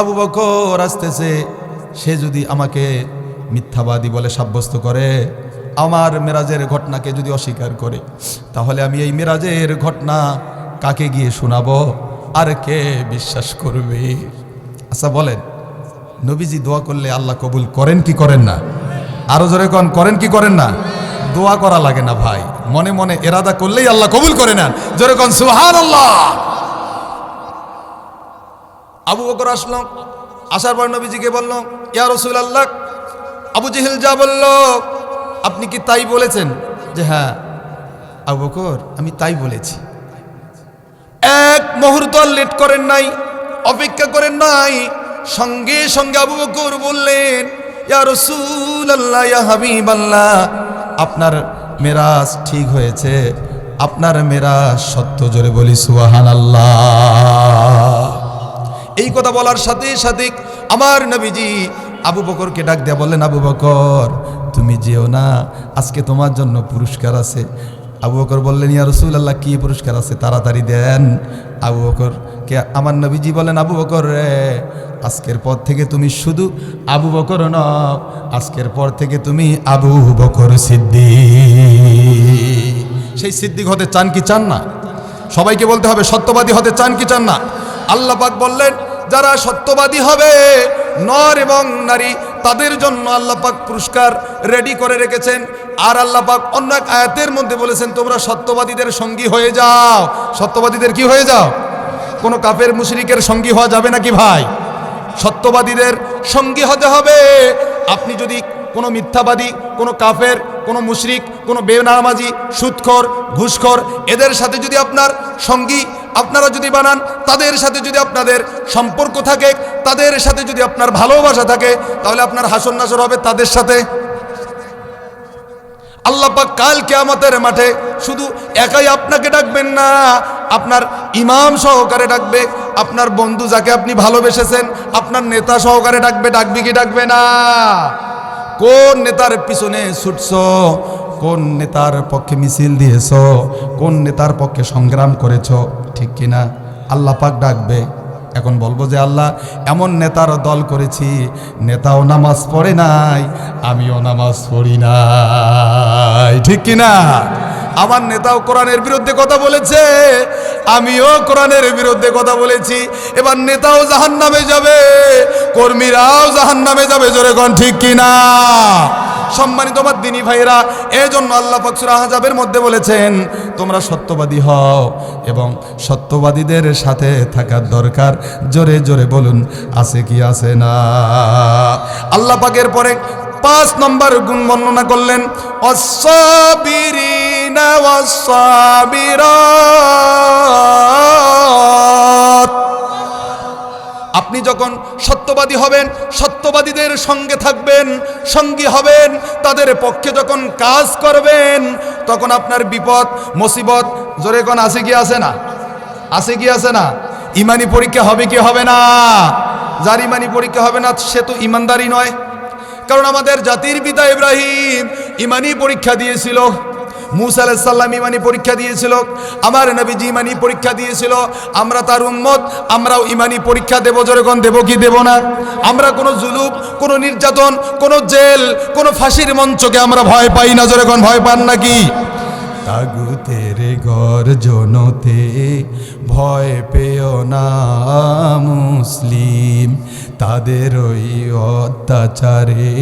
আবু বকর আসতেছে, সে যদি আমাকে মিথ্যাবাদী বলে সাব্যস্ত করে, আমার মেরাজের ঘটনাকে যদি অস্বীকার করে, তাহলে আমি এই মেরাজের ঘটনা কাকে গিয়ে শোনাবো আর কে বিশ্বাস করবে? আচ্ছা বলেন, নবীজি দোয়া করলে আল্লাহ কবুল করেন কি করেন না? আরো জোরে করেন কি করেন না? দোয়া করা লাগে না ভাই, মনে মনে ইরাদা করলেই আল্লাহ কবুল করে নেন। জোরে কোন সুবহানাল্লাহ। আবু বকর আসলো, আসার পর নবীজিকে বলল, ইয়া রাসূলুল্লাহ, আবু জেহেল যা বলল আপনি কি তাই বলেছেন? যে হ্যাঁ আবু বকর, আমি তাই বলেছি। এক মুহূর্ত লেট করেন নাই, অপেক্ষা করেন নাই, সঙ্গে সঙ্গে আবু বকর বললেন, ইয়া রাসূলুল্লাহ, ইয়া হাবিবাল্লাহ, আপনার মেরাজ ঠিক হয়েছে, আপনার মেরাজ সত্য। জোরে বলি সুবহানাল্লাহ। এই কথা বলার সাথে সাথে আমার নবীজি আবু বকরকে ডাক দিয়ে বললেন, আবু বকর তুমি যেও না, আজকে তোমার জন্য পুরস্কার আছে। আবু বকর বললেন, ইয়া রাসূলুল্লাহ, কি পুরস্কার আছে, তাড়াতাড়ি দেন। আবু বকরকে আমার নবীজি বলেন, আবু বকর রে, আজকের পর থেকে তুমি শুধু আবু বকর নও, আজকের পর থেকে তুমি আবু বকর সিদ্দিক। সেই সিদ্দিক হতে চান কি চান না? সবাইকে বলতে হবে, সত্যবাদী হতে চান কি চান না? আল্লাহ পাক বললেন, যারা সত্যবাদী হবে নর এবং নারী, তাদের জন্য আল্লাহ পাক পুরস্কার রেডি করে রেখেছেন। আর আল্লাহ পাক অন্য এক আয়াতের মধ্যে বলেছেন, তোমরা সত্যবাদীদের সঙ্গী হয়ে যাও। সত্যবাদীদের কি হয়ে যাও? কোনো কাফের মুশরিকের সঙ্গী হওয়া যাবে নাকি ভাই? সত্যবাদীদের সঙ্গী হতে হবে। আপনি যদি কোনো মিথ্যাবাদী, কোনো কাফের, কোনো মুশরিক, কোনো বেনামাজি, সুদখোর, ঘুষখোর, এদের সাথে যদি আপনার সঙ্গী আপনারা যদি বানান, তাদের সাথে যদি আপনাদের সম্পর্ক থাকে, তাদের সাথে যদি আপনার ভালোবাসা থাকে, তাহলে আপনার হাসর নাসর হবে তাদের সাথে। আল্লাহ পাক কাল কিয়ামতের মাঠে শুধু একাই আপনাকে ডাকবেন না, আপনার ইমাম সহকারে ডাকবে। আপনার বন্ধু যাকে আপনি ভালোবেসেছেন, আপনার নেতা সহকারে ডাকবে। ডাকবে কি ডাকবে না? কোন নেতার পিছনে ছুটছো, কোন নেতার পক্ষে মিছিল দিয়েছো, কোন নেতার পক্ষে সংগ্রাম করেছো, ঠিক কিনা? আল্লাহ পাক ডাকবে। এখন বলবো যে আল্লাহ, এমন নেতার দল করেছি, নেতাও নামাজ পড়ে নাই, আমিও নামাজ পড়ি নাই, ঠিক কিনা? আমার নেতাও কোরআনের বিরুদ্ধে কথা বলেছে, আমিও কোরআনের বিরুদ্ধে কথা বলেছি। এবার নেতাও জাহান্নামে যাবে, কর্মীরাও জাহান্নামে যাবে। জোরে কোন ঠিক কিনা? সম্মানিত আমার দিনী ভাইরা, এজন্য আল্লাহ পাক সূরা আহজাবের মধ্যে বলেছেন, তোমরা সত্যবাদী হও এবং সত্যবাদীদের সাথে থাকার দরকার। জোরে জোরে বলুন, আছে কি আছে না? আল্লাহ পাকের পরে 5 নম্বর গুণ বর্ণনা করলেন, ওয়াস-সাবিরিনা ওয়াস-সাবিরাত। আপনি যখন সত্যবাদী হবেন, সত্যবাদীদের সঙ্গে থাকবেন, সঙ্গী হবেন, তাদের পক্ষে যখন কাজ করবেন, তখন আপনার বিপদ মুসিবত, জোরে কোন আছে কি আছে না? আছে কি আছে না? ইমানি পরীক্ষা হবে কি হবে না? যার ইমানি পরীক্ষা হবে না সে তো ইমানদারই নয়। কারণ আমাদের জাতির পিতা ইব্রাহিম ইমানি পরীক্ষা দিয়েছিল, মুসা আলাইহিস সালাম ইমানি পরীক্ষা দিয়েছিল, আমার নবীজি ইমানি পরীক্ষা দিয়েছিল। আমরা তার উম্মত, আমরাও ইমানি পরীক্ষা দেব। জোরে কোন দেব কি দেব না? আমরা কোনো জুলুম, কোনো নির্যাতন, কোনো জেল, কোনো ফাঁসির মঞ্চকে আমরা ভয় পাই না। জোরে কোন ভয় পান নাকি? তাগুতের গর্জনতে ভয় পেও না মুসলিম, তাদের ওই অত্যাচারে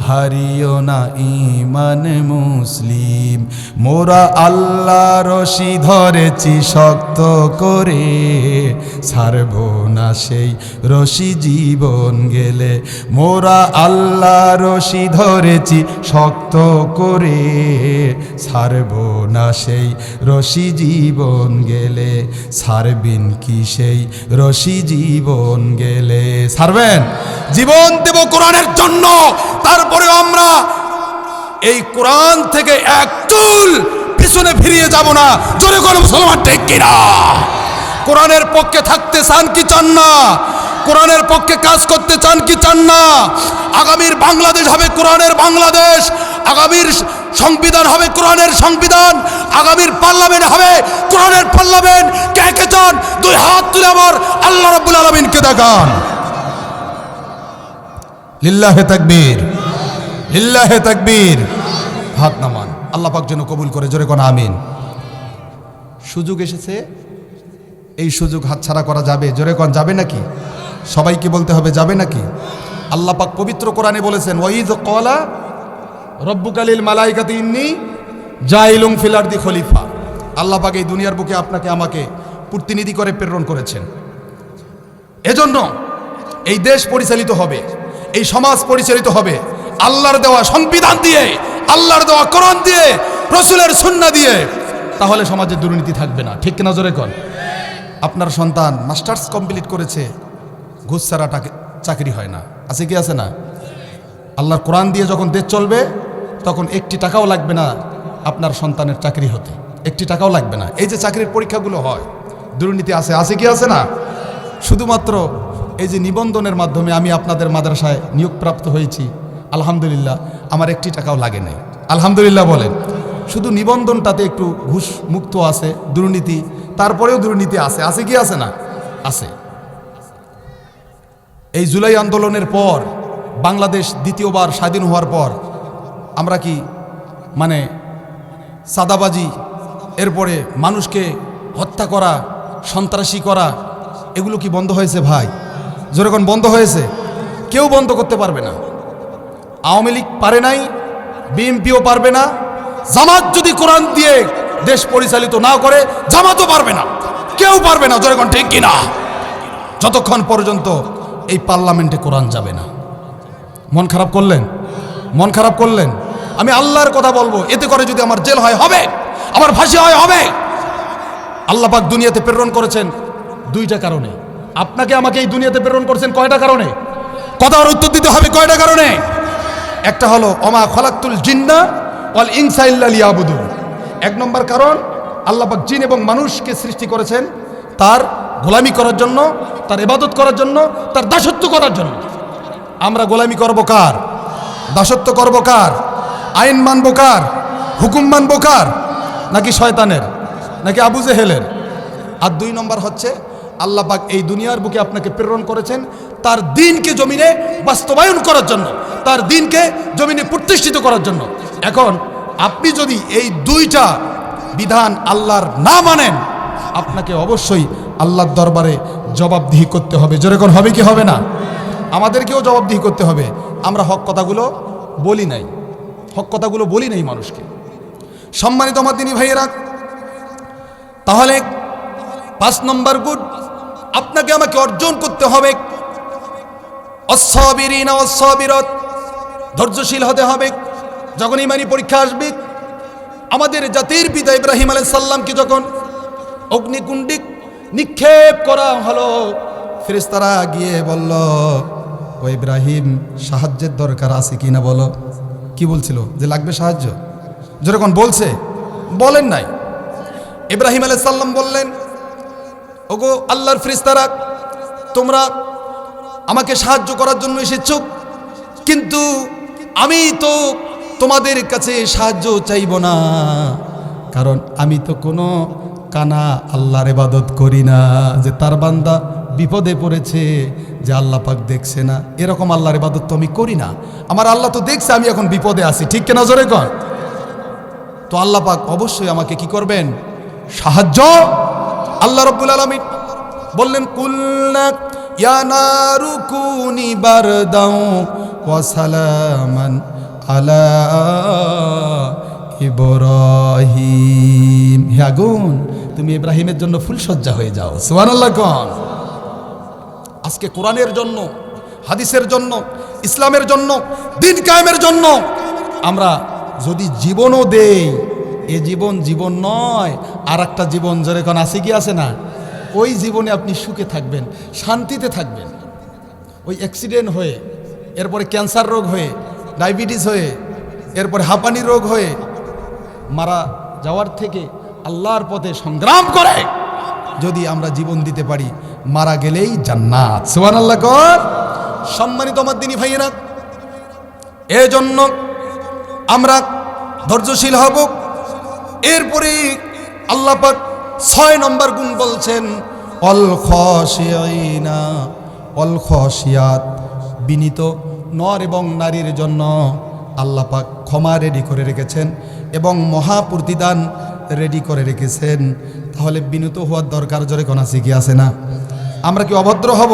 হারিও না ঈমান মুসলিম। মোরা আল্লাহ রশি ধরেছি শক্ত করে, ছাড়ব না সেই রশি জীবন গেলে। মোরা আল্লাহ রশি ধরেছি শক্ত করে, ছাড়ব না সেই রশি জীবন গেলে, ছাড়বেন কি সেই রশি জীবন গেলে। ছাড়বেন? জীবন দেব কোরআনের জন্য, তারপরে আমরা এই কোরআন থেকে এক চুল পিছনে ফিরিয়ে যাব না। জোরে কোনো মুসলমান ঠিক কিনা? কোরআনের পক্ষে থাকতে চান কি চান না? কোরআনের পক্ষে কাজ করতে চান কি চান না? আগামীর বাংলাদেশ হবে কোরআনের বাংলাদেশ, আগামীর সংবিধান হবে কোরআনের সংবিধান, আগামীর পার্লামেন্ট হবে কোরআনের পার্লামেন্ট। কে কে চান? দুই হাত তুলে আমার আল্লাহ রাব্বুল আলামিনকে দেখান। লিল্লাহে তাকবীর, লিল্লাহে তাকবীর। হাত নামান, আল্লাহ পাক যেন কবুল করে। জোরে কোন আমিন। সুযোগ এসেছে, এই সুযোগ হাতছাড়া করা যাবে? জোরে কোন যাবে নাকি? সবাইকে বলতে হবে যাবে নাকি? আল্লাহ পাক পবিত্র কোরআনে বলেছেন, ওয়াইদ ক্বালা রব্বুকা লিল মালাইকাতি ইন্নী জাইলুম ফিল আরদি খলিফা। আল্লাহ পাক এই দুনিয়ার বুকে আপনাকে আমাকে প্রতিনিধি করে প্রেরণ করেছেন। এজন্য এই দেশ পরিচালিত হবে, এই সমাজ পরিচালিত হবে আল্লাহর দেওয়া সংবিধান দিয়ে, আল্লাহর দেওয়া কোরআন দিয়ে, রাসূলের সুন্নাহ দিয়ে। তাহলে সমাজে দুর্নীতি থাকবে না। ঠিক কিনা? জোরে কোন। আপনার সন্তান মাস্টার্স কমপ্লিট করেছে, ঘুষ ছাড়া চাকরি হয় না। আছে কি আছে না? আল্লাহর কোরআন দিয়ে যখন দেশ চলবে তখন একটি টাকাও লাগবে না আপনার সন্তানের চাকরি হতে, একটি টাকাও লাগবে না। এই যে চাকরির পরীক্ষাগুলো হয়, দুর্নীতি আছে কি আছে না? শুধুমাত্র এই যে নিবন্ধনের মাধ্যমে আমি আপনাদের মাদ্রাসায় নিয়োগপ্রাপ্ত হয়েছি, আলহামদুলিল্লাহ, আমার একটি টাকাও লাগে নাই। আলহামদুলিল্লাহ বলেন। শুধু নিবন্ধনটাতে একটু ঘুষ মুক্ত আছে, দুর্নীতি, তারপরেও দুর্নীতি আছে কি আছে না? আছে। এই জুলাই আন্দোলনের পর, বাংলাদেশ দ্বিতীয়বার স্বাধীন হওয়ার পর আমরা কি সাদাবাজি, এরপরে মানুষকে হত্যা করা, সন্ত্রাসী করা, এগুলো কি বন্ধ হয়েছে ভাই? যেরকম বন্ধ হয়েছে, কেউ বন্ধ করতে পারবে না। আওয়ামী লীগ পারে নাই, বিএনপিও পারবে না। জামাত যদি কোরআন দিয়ে দেশ পরিচালিত না করে, জামাতও পারবে না, কেউ পারবে না। যেরকম ঠিক কিনা? যতক্ষণ পর্যন্ত এই পার্লামেন্টে কোরআন যাবে না। মন খারাপ করলেন? মন খারাপ করলেন? আমি আল্লাহর কথা বলবো, এতে করে যদি আমার জেল হয় হবে, আমার ফাঁসি হয় হবে। আল্লাহ পাক দুনিয়াতে প্রেরণ করেছেন দুইটা কারণে। আপনাকে আমাকে এই দুনিয়াতে প্রেরণ করেছেন কয়টা কারণে? কথার উত্তর দিতে হবে। কয়টা কারণে? একটা হলো ওমা খলাকতুল জিন্না ওয়াল ইনসা ইল্লা লিয়াবুদুন। এক নম্বর কারণ, আল্লাহ পাক জিন এবং মানুষকে সৃষ্টি করেছেন তার গোলামি করার জন্য, তার ইবাদত করার জন্য, তার দাসত্ব করার জন্য। আমরা গোলামি করব কার? দাসত্ব করব কার? আইন মানব কার? হুকুম মানব কার? নাকি শয়তানের, নাকি আবু জেহেলের? আর দুই নম্বর হচ্ছে, আল্লাহ পাক এই দুনিয়ার বুকে আপনাকে প্রেরণ করেছেন তার দ্বীনকে জমিনে বাস্তবায়ন করার জন্য, তার দ্বীনকে জমিনে প্রতিষ্ঠিত করার জন্য। এখন আপনি যদি এই দুইটা বিধান আল্লাহর না মানেন, আপনাকে অবশ্যই আল্লাহর দরবারে জবাবদিহি করতে হবে। যেরকম হবে কি হবে না? আমাদেরকেও জবাবদিহি করতে হবে। আমরা হক কথাগুলো বলি নাই, হক কথাগুলো বলি নাই মানুষকে। সম্মানিত আমার দিনী ভাইয়েরা, তাহলে 5 নম্বর গুণ আপনাকে আমাকে অর্জন করতে হবে, আস-সাবিরিনা ওয়াস-সাবিরাত, ধৈর্যশীল হতে হবে। যখন ইমানি পরীক্ষা আসবে, আমাদের জাতির পিতা ইব্রাহিম আলাইহিস সালামকে যখন অগ্নিকুণ্ডে নিক্ষেপ করা হলো, ফেরেশতারা গিয়ে বলল, ও ইব্রাহিম, সাহায্যের দরকার আছে কিনা বলো। কি বলছিল? যে লাগবে সাহায্য। যেরকম বলছে, বলেন নাই। ইব্রাহিম আলাইহিস সালাম বললেন, ওগো আল্লাহর ফেরেশতারা, তোমরা আমাকে সাহায্য করার জন্য এসেছো, কিন্তু আমি তো তোমাদের কাছে সাহায্য চাইব না, কারণ আমি তো কোনো কানা আল্লাহর ইবাদত করি না যে তার বান্দা বিপদে পড়েছে, যে আল্লাহ পাক দেখছে না, এরকম আল্লাহর ইবাদত তো আমি করি না। আমার আল্লাহ তো দেখছে আমি এখন বিপদে আছি। ঠিক কিনা? জোরে কর। তো আল্লাহ পাক অবশ্যই আমাকে কি করবেন? সাহায্য। আল্লাহ রাব্বুল আলামিন বললেন, কুলনা ইয়া নারু কুনি বারদাও ওয়া সালামান আলা ইব্রাহিম। হে আগুন, তুমি ইব্রাহিমের জন্য ফুলসজ্জা হয়ে যাও। সুবহানাল্লাহ কোন। আজকে কোরআনের জন্য, হাদিসের জন্য, ইসলামের জন্য, দ্বীন কায়েমের জন্য আমরা যদি জীবনও দেই, এ জীবন জীবন নয়, আর একটা জীবন যেরকম আছে কি আছে না, ওই জীবনে আপনি সুখে থাকবেন, শান্তিতে থাকবেন। ওই অ্যাক্সিডেন্ট হয়ে, এরপরে ক্যান্সার রোগ হয়ে, ডায়াবেটিস হয়ে, এরপরে হাঁপানি রোগ হয়ে মারা যাওয়ার থেকে আল্লাহর পথে সংগ্রাম করে যদি আমরা জীবন দিতে পারি, মারা গেলেই জান্নাত। সুবহানাল্লাহ কর। সম্মানিত আমার দিনী ভাইয়েরা, এই জন্য আমরা ধৈর্যশীল হব। এরপরে আল্লাহ পাক 6 নম্বর গুণ বলছেন, অল খাশিঈনা অল খাশিয়াত, বিনীত নর এবং নারীর জন্য আল্লাহ পাক ক্ষমা রেডি করে রেখেছেন এবং মহাপ্রতিদান রেডি করে রেখেছেন। তাহলে বিনীত হওয়ার দরকার জোরে কোন আছে কি আছে না? আমরা কি অভদ্র হব?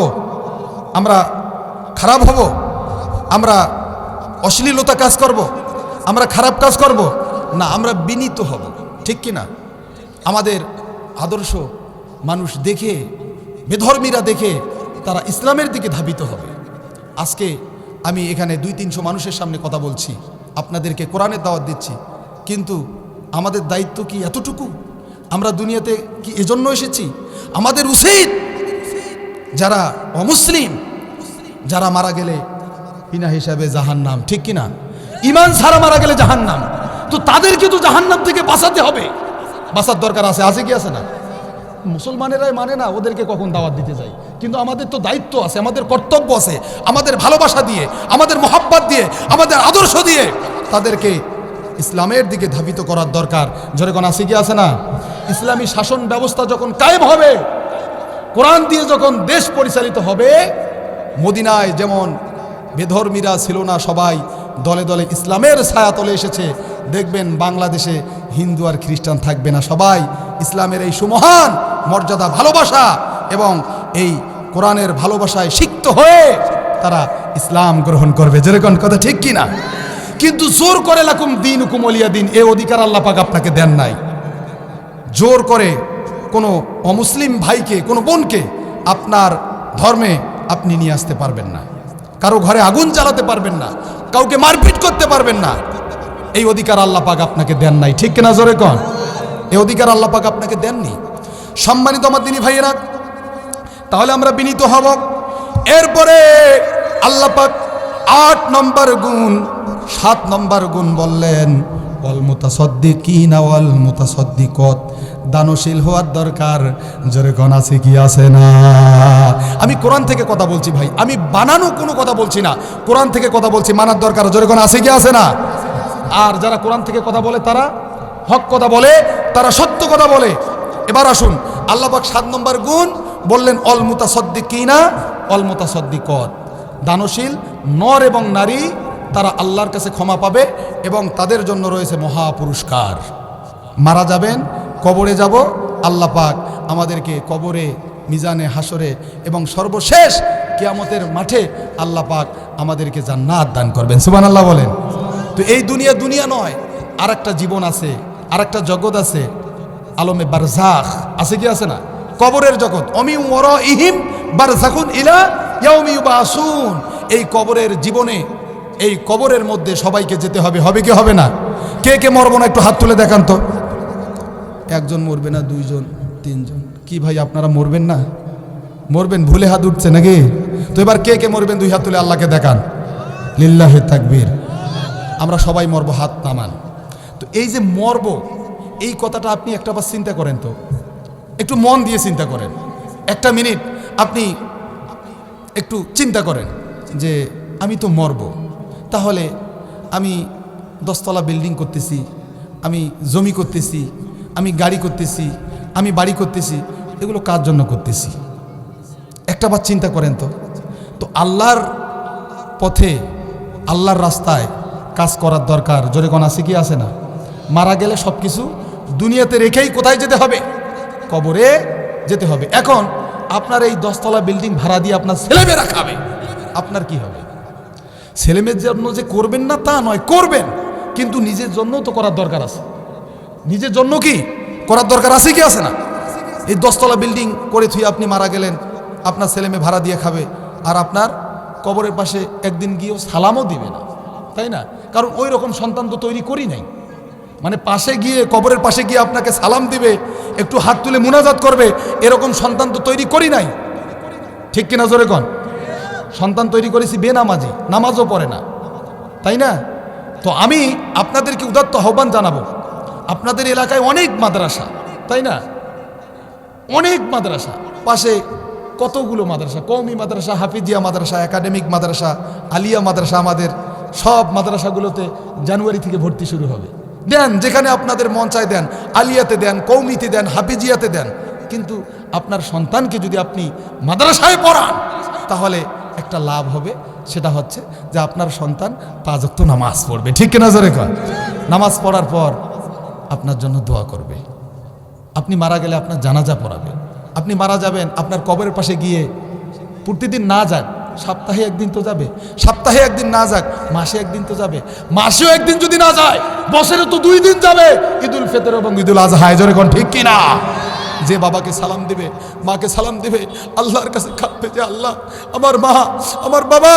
আমরা খারাপ হব? আমরা অশ্লীলতা কাজ করব? আমরা খারাপ কাজ করব? না, আমরা বিনীত হব, ঠিক কি না? আমাদের আদর্শ মানুষ দেখে, বেধর্মীরা দেখে তারা ইসলামের দিকে ধাবিত হবে। আজকে আমি এখানে 200-300 মানুষের সামনে কথা বলছি, আপনাদেরকে কোরআনের দাওয়াত দিচ্ছি, কিন্তু আমাদের দায়িত্ব কি এতটুকু? আমরা দুনিয়াতে কি এজন্য এসেছি? আমাদের উচিত যারা অমুসলিম, যারা মারা গেলে বিনা হিসাবে জাহান্নাম, ঠিক কিনা? ঈমান ছাড়া মারা গেলে জাহান্নাম, তো তাদেরকে তো জাহান্নাম থেকে বাঁচাতে হবে, বাঁচার দরকার আছে, আছে কি আছে না? মুসলমানেরাই মানে না, ওদেরকে কখন দাওয়াত দিতে যাই, কিন্তু আমাদের তো দায়িত্ব আছে, আমাদের কর্তব্য আছে, আমাদের ভালোবাসা দিয়ে, আমাদের মোহাব্বত দিয়ে, আমাদের আদর্শ দিয়ে তাদেরকে ইসলামের দিকে ধাবিত করার দরকার। জোরে কোন আছে কি আছে না? ইসলামী শাসন ব্যবস্থা যখন কায়েম হবে, কোরআন দিয়ে যখন দেশ পরিচালিত হবে, মদিনায় যেমন বেধর্মীরা ছিল না, সবাই দলে দলে ইসলামের ছায়াতলে এসেছে, দেখবেন বাংলাদেশে হিন্দু আর খ্রিস্টান থাকবে না, সবাই ইসলামের এই সুমহান মর্যাদা, ভালোবাসা এবং এই কোরআনের ভালোবাসায় সিক্ত হয়ে তারা ইসলাম গ্রহণ করবে। যেরকম কথা, ঠিক কি না? কিন্তু জোর করে লাকুম দীনুকুম ওয়ালিয়া দিন, এই অধিকার আল্লাহ পাক আপনাকে দেন নাই। জোর করে কোনো অমুসলিম ভাইকে, কোনো বোনকে আপনার ধর্মে আপনি নিয়ে আসতে পারবেন না, কারো ঘরে আগুন জ্বালাতে পারবেন না, কাউকে মারপিট করতে পারবেন না। এই অধিকার আল্লাহ পাক আপনাকে দেন নাই, ঠিক কিনা? জোরে কোন, এই অধিকার আল্লাহ পাক আপনাকে দেননি। সম্মানিত আমার দিনী ভাইয়েরা, তাহলে আমরা বিনীত হব। এরপরে আল্লাহ পাক 8 নম্বর গুণ, 7 নম্বর গুণ বললেন, ওয়াল মুতাসাদ্দিকিনা ওয়াল মুতাসাদ্দিকাত, দানশীল হওয়ার দরকার। জোরে কোন আছে কি আছে না? আমি কোরআন থেকে কথা বলছি ভাই, আমি বানানো কোনো কথা বলছি না, কোরআন থেকে কথা বলছি, মানার দরকার। জোরে কোন আছে কি আছে না? আর যারা কোরআন থেকে কথা বলে তারা হক কথা বলে, তারা সত্য কথা বলে। এবার আসুন, আল্লাহ পাক 7 নম্বর গুণ বললেন, অল মুতাসাদ্দিকিনা অল মুতাসাদ্দিকাত, দানশীল নর এবং নারী তারা আল্লাহর কাছে ক্ষমা পাবে এবং তাদের জন্য রয়েছে মহা পুরস্কার। মারা যাবেন, কবরে যাব, আল্লাহ পাক আমাদেরকে কবরে, মিজানে, হাসরে এবং সর্বশেষ কিয়ামতের মাঠে আল্লাহ পাক আমাদেরকে জান্নাত দান করবেন। সুবহানাল্লাহ বলেন। তো এই দুনিয়া দুনিয়া নয়, আর একটা জীবন আছে, আর একটা জগৎ আছে, আলমে বারজাখ আছে কি আছে না? কবরের জগৎ, অমি ওয়ারাইহিম বারজাখুন ইলা ইয়াউমি ইউবাসুন। এই কবরের জীবনে, এই কবরের মধ্যে সবাইকে যেতে হবে, হবে কি হবে না? কে কে মরবো না একটু হাত তুলে দেখান তো। একজন মরবে না, 2 জন, 3 জন, কি ভাই আপনারা মরবেন না? মরবেন, ভুলে হাত উঠছে নাকি? তো এবার কে কে মরবেন 2 হাত তুলে আল্লাহকে দেখান। লিল্লাহি তাকবীর। আমরা সবাই মরবো, হাত নামান। তো এই যে মরবো, এই কথাটা আপনি একটা বার চিন্তা করেন তো, একটু মন দিয়ে চিন্তা করেন, 1 মিনিট আপনি একটু চিন্তা করেন যে আমি তো মরবো, তাহলে আমি 10 তলা বিল্ডিং করতেছি, আমি জমি করতেছি, আমি গাড়ি করতেছি, আমি বাড়ি করতেছি, এগুলো কার জন্য করতেছি? একটা বার চিন্তা করেন তো। তো আল্লাহর পথে, আল্লাহর রাস্তায় কাজ করার দরকার। জোরে কোন আছে কি আছে না? মারা গেলে সব কিছু দুনিয়াতে রেখেই কোথায় যেতে হবে? কবরে যেতে হবে। এখন আপনার এই 10 তলা বিল্ডিং ভাড়া দিয়ে আপনার ছেলেমেয়েরা খাবে, আপনার কি হবে? ছেলেমেয়ের জন্য যে করবেন না তা নয়, করবেন, কিন্তু নিজের জন্য তো করার দরকার আছে। নিজের জন্য কি করার দরকার আছে কি আছে না? এই 10 তলা বিল্ডিং করে থুই আপনি মারা গেলেন, আপনার ছেলেমেয়ে ভাড়া দিয়ে খাবে, আর আপনার কবরের পাশে একদিন গিয়েও সালামও দিবে না, তাই না? কারণ ওই রকম সন্তান তো তৈরি করি নাই। মানে পাশে গিয়ে, কবরের পাশে গিয়ে আপনাকে সালাম দিবে, একটু হাত তুলে মুনাজাত করবে, এরকম সন্তান তো তৈরি করি নাই। ঠিক কিনা জোরে কন? সন্তান তৈরি করেছি বেনামাজি, নামাজও পড়ে না, তাই না? তো আমি আপনাদেরকে উদাত্ত আহ্বান জানাবো, আপনাদের এলাকায় অনেক মাদ্রাসা, তাই না? অনেক মাদ্রাসা, পাশে কতগুলো মাদ্রাসা, কওমি মাদ্রাসা, হাফিজিয়া মাদ্রাসা, একাডেমিক মাদ্রাসা, আলিয়া মাদ্রাসা, আমাদের সব মাদ্রাসাগুলোতে জানুয়ারি থেকে ভর্তি শুরু হবে। দেন, যেখানে আপনাদের মন চায় দেন, আলিয়াতে দেন, কওমিতে দেন, হাফিজিয়াতে দেন, কিন্তু আপনার সন্তানকে যদি আপনি মাদ্রাসায় পড়ান তাহলে একটা লাভ হবে, সেটা হচ্ছে যে আপনার সন্তান 5 ওয়াক্ত নামাজ পড়বে। ঠিক কিনা জোরে কর? নামাজ পড়ার পর আপনার জন্য দোয়া করবে। আপনি মারা গেলে আপনার জানাজা পড়াবে। আপনি মারা যাবেন, আপনার কবরের পাশে গিয়ে প্রতিদিন না যাক, সপ্তাহে একদিন তো যাবে, সপ্তাহে একদিন না যাক, মাসে একদিন তো যাবে, মাসেও একদিন যদি না যায়, বছরে তো 2 দিন যাবে, ঈদুল ফিতর এবং ঈদুল আজহায়। জোরে কোন ঠিক কিনা? যে বাবাকে সালাম দিবে, মাকে সালাম দিবে, আল্লাহর কাছে কাঁদবে যে আল্লাহ, আমার মা, আমার বাবা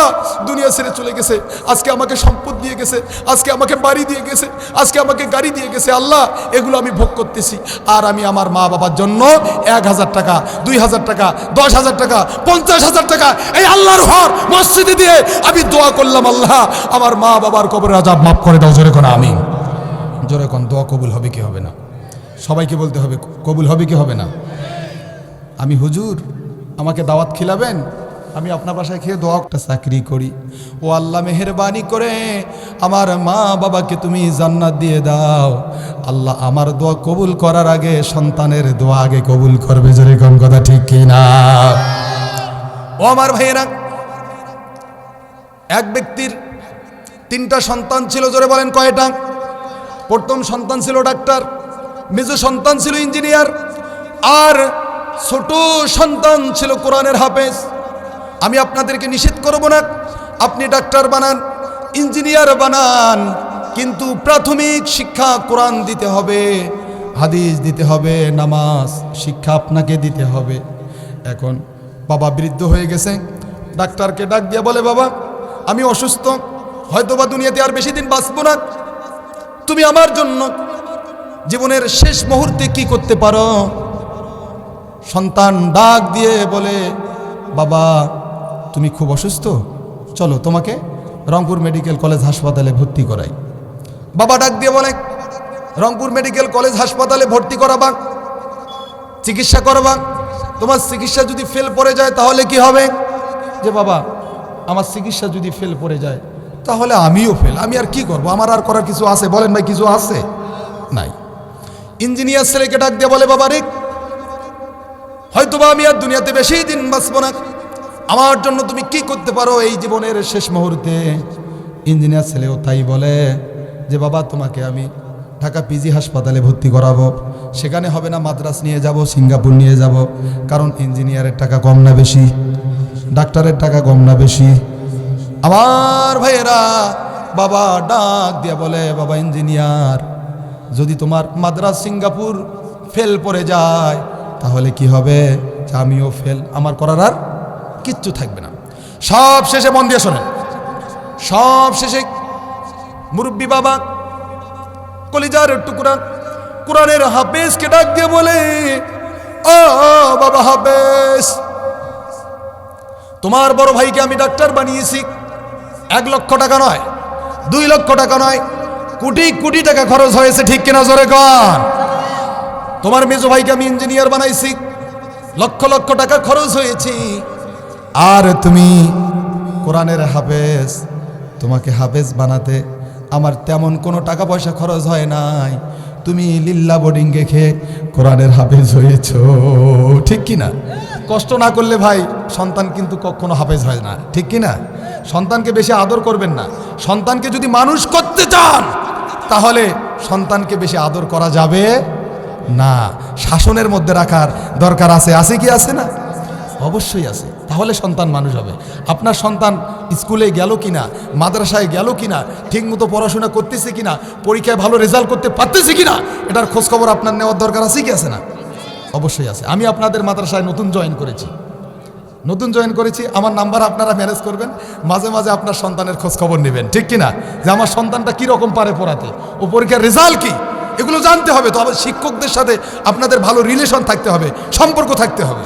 দুনিয়া ছেড়ে চলে গেছে, আজকে আমাকে সম্পদ দিয়ে গেছে, আজকে আমাকে বাড়ি দিয়ে গেছে, আজকে আমাকে গাড়ি দিয়ে গেছে, আল্লাহ এগুলো আমি ভোগ করতেছি, আর আমি আমার মা বাবার জন্য 1000 টাকা, 2000 টাকা, 10,000 টাকা, 50,000 টাকা এই আল্লাহর ঘর মসজিদে দিয়ে আমি দোয়া করলাম, আল্লাহ আমার মা বাবার কবরের আযাব মাফ করে দাও। জোরে কোন আমিন। জোরে কোন। দোয়া কবুল হবে কি হবে না? সবাইকে বলতে হবে, কবুল হবে কি হবে না? আমি হুজুর, আমাকে দাওয়াত খিলাবেন, আমি আপনার বাসায় খেয়ে দোয়া একটা চাকরি করি, ও আল্লাহ মেহেরবানি করে আমার মা বাবাকে তুমি জান্নাত দিয়ে দাও। আল্লাহ আমার দোয়া কবুল করার আগে সন্তানের দোয়া আগে কবুল করবে। জোরে কোন কথা ঠিক কিনা? ও আমার ভাইয়েরা, এক ব্যক্তির 3টা সন্তান ছিল। জোরে বলেন কয়টা? প্রথম সন্তান ছিল ডাক্তার, মেজ সন্তান ছিল ইঞ্জিনিয়ার, আর ছোট সন্তান ছিল কোরআনের হাফেজ। আমি আপনাদেরকে নিষেধ করব না, আপনি ডাক্তার বানান, ইঞ্জিনিয়ার বানান, কিন্তু প্রাথমিক শিক্ষা কোরআন দিতে হবে, হাদিস দিতে হবে, নামাজ শিক্ষা আপনাকে দিতে হবে। এখন বাবা বৃদ্ধ হয়ে গেছে, ডাক্তারকে ডাক দিয়ে বলে, বাবা আমি অসুস্থ, হয়তোবা দুনিয়াতে আর বেশি দিন বাঁচব না, তুমি আমার জন্য জীবনের শেষ মুহূর্তে কি করতে পারো? সন্তান ডাক দিয়ে বলে, বাবা তুমি খুব অসুস্থ, চলো তোমাকে রংপুর মেডিকেল কলেজ হাসপাতালে ভর্তি করাই। বাবা ডাক দিয়ে বলে, রংপুর মেডিকেল কলেজ হাসপাতালে ভর্তি করাবা, চিকিৎসা করবা, তোমার চিকিৎসা যদি ফেল পড়ে যায় তাহলে কি হবে? যে বাবা আমার চিকিৎসা যদি ফেল পড়ে যায় তাহলে আমিও ফেল, আমি আর কি করব, আমার আর করার কিছু আছে? বলেন ভাই, কিছু আছে? নাই। ইঞ্জিনিয়ার ছেলেকে ডাক দিয়ে বলে, বাবা রে হয়তোবা আমি আর দুনিয়াতে বেশি দিন বাঁচব না, আমার জন্য তুমি কি করতে পারো এই জীবনের শেষ মুহূর্তে? ইঞ্জিনিয়ার ছেলেও তাই বলে যে বাবা তোমাকে আমি ঢাকা পিজি হাসপাতালে ভর্তি করাবো, সেখানে হবে না মাদ্রাস নিয়ে যাব, সিঙ্গাপুর নিয়ে যাব, কারণ ইঞ্জিনিয়ারের টাকা কম না বেশি, ডাক্তারের টাকা কম না বেশি? আমার ভাইয়েরা, বাবা ডাক দিয়ে বলে, বাবা ইঞ্জিনিয়ার যদি তোমার মাদ্রাস সিঙ্গাপুর ফেল পড়ে যায় তাহলে কি হবে? আমিও ফেল, আমার করার আর কিচ্ছু থাকবে না। সব শেষে মন দিয়ে শোনেন, সব শেষে মুরব্বী বাবা কলিজার টুকরা কোরআনের হাফেজকে ডাক দিয়ে বলে, ও বাবা হাফেজ, তোমার বড় ভাইকে আমি ডাক্তার বানিয়েছি, 1 লক্ষ টাকা নয়, 2 লক্ষ টাকা নয়, কোটি কোটি টাকা খরচ হয়েছে। ঠিক কিনা জোরে কর? তোমার মেজো ভাইকে আমি ইঞ্জিনিয়ার বানাইছি, লক্ষ লক্ষ টাকা খরচ হয়েছে, আর তুমি কোরআনের হাফেজ, তোমাকে হাফেজ বানাতে আমার তেমন কোনো টাকা পয়সা খরচ হয় নাই, তুমি লিল্লা বোর্ডিংয়ে খেয়ে কোরআনের হাফেজ হয়েছ। ঠিক কিনা? কষ্ট না করলে ভাই সন্তান কিন্তু কখনো হাফেজ হয় না। ঠিক কিনা? সন্তানকে বেশি আদর করবেন না। সন্তানকে যদি মানুষ করতে চান তাহলে সন্তানকে বেশি আদর করা যাবে না, শাসনের মধ্যে রাখার দরকার আছে। আছে কি আছে না? অবশ্যই আছে। তাহলে সন্তান মানুষ হবে। আপনার সন্তান স্কুলে গেল কিনা, মাদ্রাসায় গেল কিনা, ঠিকমতো পড়াশোনা করতেছে কিনা, পরীক্ষায় ভালো রেজাল্ট করতে পারতেছে কিনা, এটার খোঁজখবর আপনার নেওয়ার দরকার আছে কি আছে না? অবশ্যই আছে। আমি আপনাদের মাদ্রাসায় নতুন জয়েন করেছি, আমার নাম্বার আপনারা ম্যানেজ করবেন, মাঝে মাঝে আপনার সন্তানের খোঁজ খবর নেবেন। ঠিক কিনা? যে আমার সন্তানটা কীরকম পারে পড়াতে, ও পরীক্ষার রেজাল্ট কি, এগুলো জানতে হবে। তো আবার শিক্ষকদের সাথে আপনাদের ভালো রিলেশন থাকতে হবে, সম্পর্ক থাকতে হবে।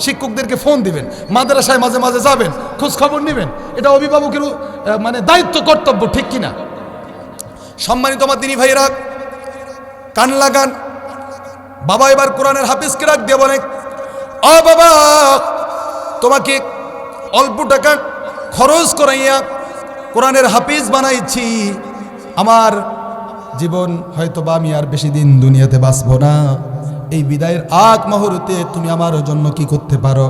শিক্ষকদেরকে ফোন দিবেন, মাদ্রাসায় মাঝে মাঝে যাবেন, খোঁজ খবর নেবেন। এটা অভিভাবকেরও মানে দায়িত্ব, কর্তব্য, ঠিক কিনা? সম্মানিত আমার দিনী ভাইয়েরা, কান লাগান। বাবা এবার কোরআনের হাফিজকে ডাক দিয়ে বলে, ও বাবা, তোমাকে অল্প টাকা খরচ করাইয়া কোরআনের হাফিজ বানাইছি। আমার জীবন হয়তো বা আমি আর বেশি দিন দুনিয়াতে বাঁচবো না। এই বিদায়ের আগ মুহূর্তে তুমি আমার জন্য কি করতে পারো?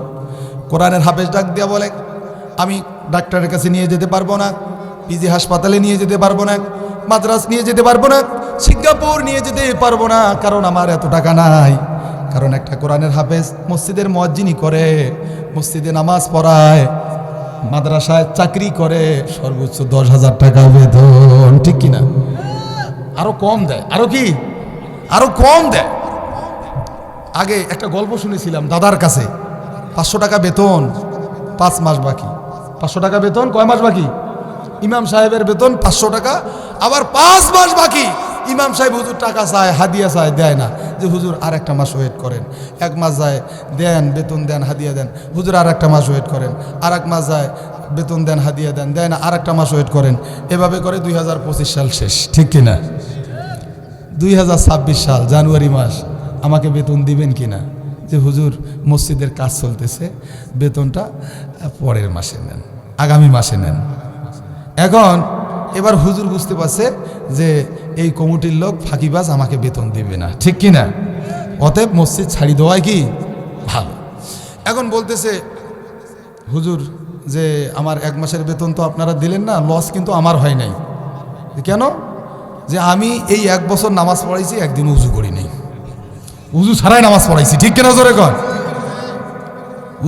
কোরআনের হাফেজ ডাক দিয়া বলে, আমি ডাক্তারের কাছে নিয়ে যেতে পারবো না, পিজি হাসপাতালে নিয়ে যেতে পারবো না, মাদ্রাস নিয়ে যেতে পারবো না, সিঙ্গাপুর নিয়ে যেতে পারবো না, কারণ আমার এত টাকা নাই। কারণ একটা কোরআনের হাফেজ মসজিদের মুয়াজ্জিনি করে, মসজিদে নামাজ পড়ায়, মাদ্রাসায় চাকরি করে, সর্বোচ্চ 10,000 টাকা বেতন, ঠিক কিনা? আরো কম দেয়, আরো কি, আরো কম দেয়। আগে একটা গল্প শুনেছিলাম দাদার কাছে, 500 টাকা বেতন, 5 মাস বাকি। 500 টাকা বেতন, কয় মাস বাকি? ইমাম সাহেবের বেতন 500 টাকা, আবার 5 মাস বাকি। ইমাম সাহেব হুজুর টাকা চায়, হাদিয়া চায়, দেয় না। যে হুজুর আর একটা মাস ওয়েট করেন। 1 মাস যায়, দেন, বেতন দেন, হাদিয়া দেন। হুজুর আর একটা মাস ওয়েট করেন। আর 1 মাস যায়, বেতন দেন, হাদিয়া দেন, দেয় না, আর একটা মাস ওয়েট করেন। এভাবে করে 2025 সাল শেষ, ঠিক কিনা? 2026 সাল জানুয়ারি মাস, আমাকে বেতন দিবেন কিনা? যে হুজুর মসজিদের কাজ চলতেছে, বেতনটা পরের মাসে নেন, আগামী মাসে নেন। এখন এবার হুজুর বুঝতে পারছে যে এই কমিটির লোক ফাঁকিবাজ, আমাকে বেতন দিবে না, ঠিক কিনা? অতএব মসজিদ ছাড়ি দেওয়াই কি ভালো। এখন বলতেছে, হুজুর যে আমার 1 মাসের বেতন তো আপনারা দিলেন না, লস কিন্তু আমার হয় নাই। কেন? যে আমি এই 1 বছর নামাজ পড়াইছি, একদিন উজু করি নাই, উজু ছাড়াই নামাজ পড়াইছি, ঠিক কিনা? জোরে কর।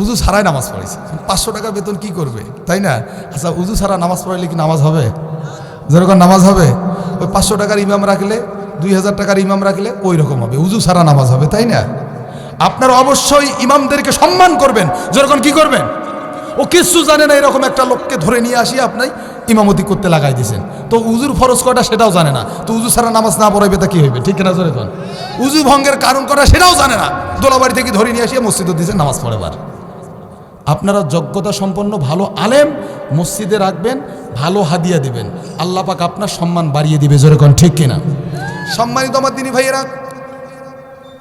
উজু ছাড়াই নামাজ পড়াইছি। 500 টাকা বেতন কি করবে, তাই না? আচ্ছা, উজু ছাড়া নামাজ পড়াইলে কি নামাজ হবে? যেরকম নামাজ হবে, ওই 500 টাকার ইমাম রাখলে, 2000 টাকার ইমাম রাখলে ওই রকম হবে, উজু ছাড়া নামাজ হবে, তাই না? আপনারা অবশ্যই ইমামদেরকে সম্মান করবেন। যেরকম কি করবেন? ও কিছু জানে না, এরকম একটা লোককে ধরে নিয়ে আসি আপনি ইমামতি করতে লাগাই দিয়েছেন, তো উজুর ফরজ কটা সেটাও জানে না, তো উজু ছাড়া নামাজ না পড়াইবে তা কি হইবে, ঠিক কিনা? জোরে কোন। উজু ভঙ্গের কারণ কটা সেটাও জানে না, দোলাবাড়ি থেকে ধরে নিয়ে আসিয়া মসজিদে দিয়েছেন নামাজ পড়াবার। আপনারা যোগ্যতা সম্পন্ন ভালো আলেম মসজিদে রাখবেন, ভালো হাদিয়া দিবেন, আল্লাহ পাক আপনার সম্মান বাড়িয়ে দিবে। জোরে কোন, ঠিক কিনা? সম্মানিত আমার দিনী ভাইয়েরা,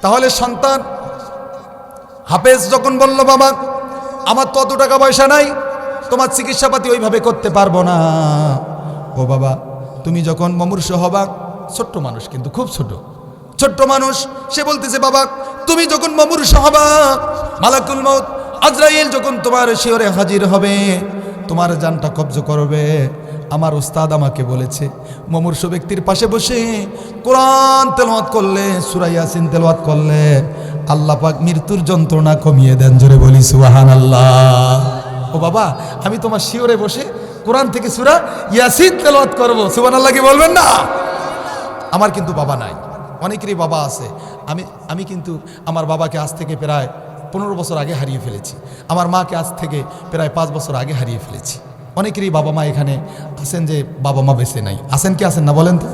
তাহলে সন্তান হাফেজ যখন বলল, বাবা আমার তো অত টাকা পয়সা নাই, তোমার চিকিৎসাপাতি ওইভাবে করতে পারবো না। ও বাবা, তুমি যখন মুমূর্ষ হবা, ছোট্ট মানুষ কিন্তু খুব ছোট্ট মানুষ, সে বলতেছে, বাবা তুমি যখন মুমূর্ষ হবা, মালাকুল মউত আজরাইল যখন তোমার শিয়রে হাজির হবে, তোমার জানটা কবজ করবে, আমার উস্তাদ আমাকে বলেছে মুমূর্ষ ব্যক্তির পাশে বসে কোরআন তেলাওয়াত করলে, সূরা ইয়াসিন তেলাওয়াত করলে আল্লাহ পাক মৃত্যুর যন্ত্রণা কমিয়ে দেন। জোরে বলি সুবহানাল্লাহ। ও বাবা, আমি তোমার শিয়রে বসে কোরআন থেকে সূরা ইয়াসিন তেলাওয়াত করব, সুবহানাল্লাহ কি বলবেন না? আমার কিন্তু বাবা নাই, অনেকেরই বাবা আছে। আমি কিন্তু আমার বাবাকে আজ থেকে প্রায় 15 বছর আগে হারিয়ে ফেলেছি। আমার মাকে আজ থেকে প্রায় 5 বছর আগে হারিয়ে ফেলেছি। অনেকেরই বাবা মা এখানে আছেন যে বাবা মা বেঁচে নাই, আছেন কি আছেন না বলেন তো?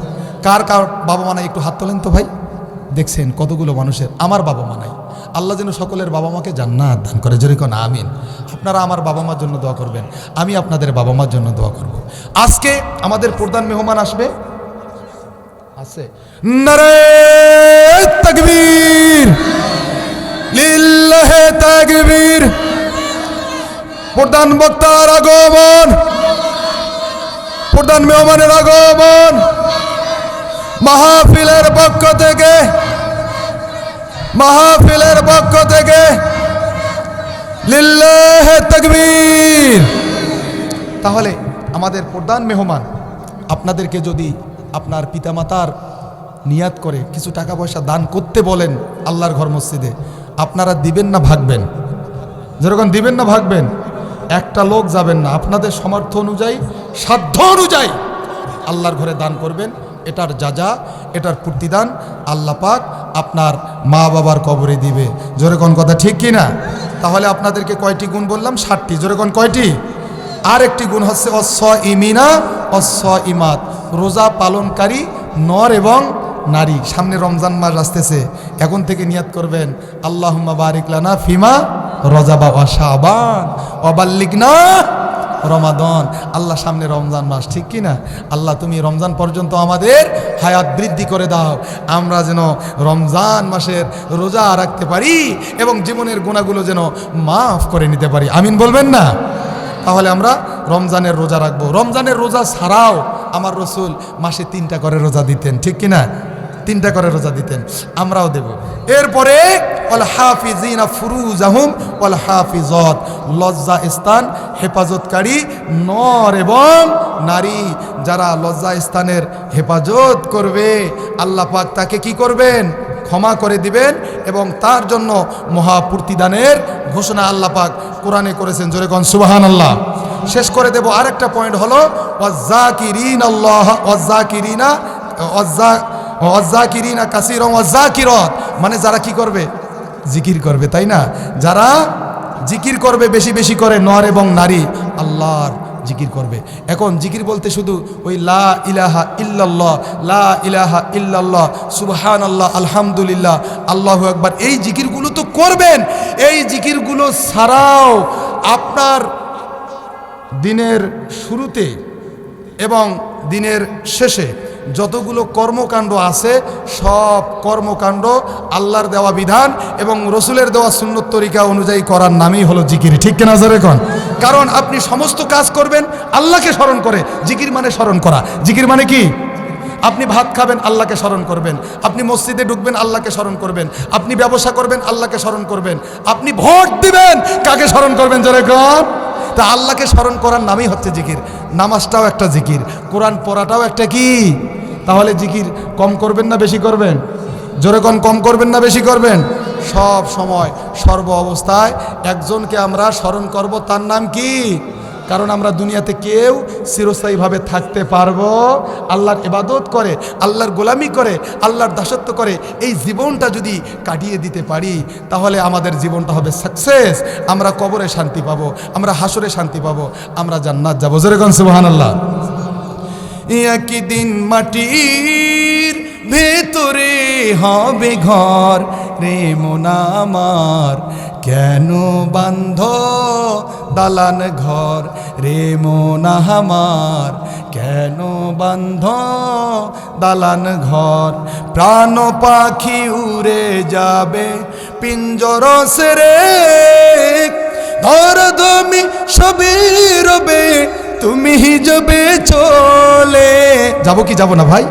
কার কার বাবা মা নাই একটু হাত তোলেন তো ভাই। দেখছেন কতগুলো মানুষের আমার বাবা মা নাই। আল্লাহ যেন সকলের বাবা মাকে জান্নাত দান করে, জোরে কোন আমিন। আপনারা আমার বাবা মার জন্য দোয়া করবেন, আমি আপনাদের বাবা মার জন্য দোয়া করব। আজকে আমাদের প্রধান মেহমান আসবে, আছে নারে তাকবীর, লিল্লাহে তাকবীর। প্রধান বক্তার আগমন, প্রধান মেহমানের আগমন, মাহফিলের পক্ষ থেকে লিল্লাহে তাকবীর। তাহলে আমাদের প্রধান মেহমান আপনাদেরকে যদি আপনার পিতামাতার নিয়াত করে কিছু টাকা পয়সা দান করতে বলেন আল্লাহর ঘর মসজিদে, আপনারা দিবেন না ভাগবেন? যেরকম দিবেন না ভাগবেন? একটা লোক যাবেন না, আপনাদের সামর্থ্য অনুযায়ী, সাধ্য অনুযায়ী আল্লাহর ঘরে দান করবেন। এটার যাজা, এটার প্রতিদান আল্লাহ পাক আপনার মা বাবার কবরে দিবে। জোরে কোন কথা, ঠিক কি না? তাহলে আপনাদেরকে কয়টি গুণ বললাম? 7টি। জোরে কোন কয়টি? আর একটি গুণ হচ্ছে অস-সাইমিনা অস-সাইমাত, রোজা পালনকারী নর এবং নারী। সামনে রমজান মাস আসতেছে, এখন থেকে নিয়াত করবেন আল্লাহুম্মা বারিক লানা ফিমা রজাবা ওয়া শাবান ওয়া বাল্লিগনা রমাদান। আল্লাহ সামনে রমজান মাস, ঠিক কি না? আল্লাহ তুমি রমজান পর্যন্ত আমাদের হায়াত বৃদ্ধি করে দাও, আমরা যেন রমজান মাসের রোজা রাখতে পারি এবং জীবনের গুনাহগুলো যেন মাফ করে নিতে পারি। আমিন বলবেন না? তাহলে আমরা রমজানের রোজা রাখবো। রমজানের রোজা ছাড়াও আমার রসুল মাসে 3টা করে রোজা দিতেন, ঠিক কি না? 3টা করে রোজা দিতেন, আমরাও দেব। এরপরে ওয়াল হাফিজিনা ফুরুজাহুম ওয়াল হাফিজাত, লজ্জা স্থান হেফাজতকারী নর এবং নারী, যারা লজ্জা স্থানের হেফাজত করবে আল্লাহ পাক তাকে কি করবেন? ক্ষমা করে দিবেন এবং তার জন্য মহাপূর্তিদানের ঘোষণা আল্লাহ পাক কোরআনে করেছেন। জোরে কোন সুবহানাল্লাহ। শেষ করে দেব আরেকটা পয়েন্ট হলো ওয়াজ্জাকিরিন আল্লাহ ওয়াজ্জাকিরিনা ওয়াজ্জাকিরিনা কাসীরান ওয়াজ্জাকিরাত, মানে যারা কি করবে? জিকির করবে, তাই না? যারা জিকির করবে, বেশি বেশি করে নর এবং নারী আল্লাহর জিকির করবে। এখন জিকির বলতে শুধু ওই লা ইলাহা ইল্লাল্লাহ, লা ইলাহা ইল্লাল্লাহ, সুবহানাল্লাহ, আলহামদুলিল্লাহ, আল্লাহু আকবার, এই জিকিরগুলো তো করবেন। এই জিকিরগুলো ছাড়াও আপনার দিনের শুরুতে এবং দিনের শেষে যতগুলো কর্মকাণ্ড আছে সব কর্মকাণ্ড আল্লাহর দেওয়া বিধান এবং রসুলের দেওয়া সুন্নত তরিকা অনুযায়ী করার নামই হলো জিকির, ঠিক কিনা জোরে কোন? কারণ আপনি সমস্ত কাজ করবেন আল্লাহকে স্মরণ করে। জিকির মানে স্মরণ করা। জিকির মানে কি? আপনি ভাত খাবেন আল্লাহকে স্মরণ করবেন, আপনি মসজিদে ঢুকবেন আল্লাহকে স্মরণ করবেন, আপনি ব্যবসা করবেন আল্লাহকে স্মরণ করবেন, আপনি ভোট দিবেন কাকে স্মরণ করবেন? জোরে কোন? তা আল্লাহকে স্মরণ করার নামই হচ্ছে জিকির। নামাজটাও একটা জিকির, কোরআন পড়াটাও একটা কি? তাহলে জিকির কম করবেন না বেশি করবেন? জোরে কোন, কম করবেন না বেশি করবেন? সব সময় সর্ব অবস্থায় একজনকে আমরা স্মরণ করব, তার নাম কি? কারণ আমরা দুনিয়াতে কেউ চিরস্থায়ীভাবে থাকতে পারবো আল্লাহর ইবাদত করে, আল্লাহর গোলামি করে, আল্লাহর দাসত্ব করে এই জীবনটা যদি কাটিয়ে দিতে পারি তাহলে আমাদের জীবনটা হবে সাকসেস। আমরা কবরে শান্তি পাবো, আমরা হাসরে শান্তি পাবো, আমরা জান্নাত যাবো। জোরে কোন সুবহানাল্লাহ। একদিন মাটির ভেতরে হবে ঘর রে মন আমার, কেন বান্ধ দালান ঘর রে মন আমার, কেন বান্ধ দালান ঘর। প্রাণ পাখি উড়ে যাবে পিঞ্জর সেরে, ধর ধমি সবে রবে তুমি যাবে চলে। যাবো কি যাবো না ভাই?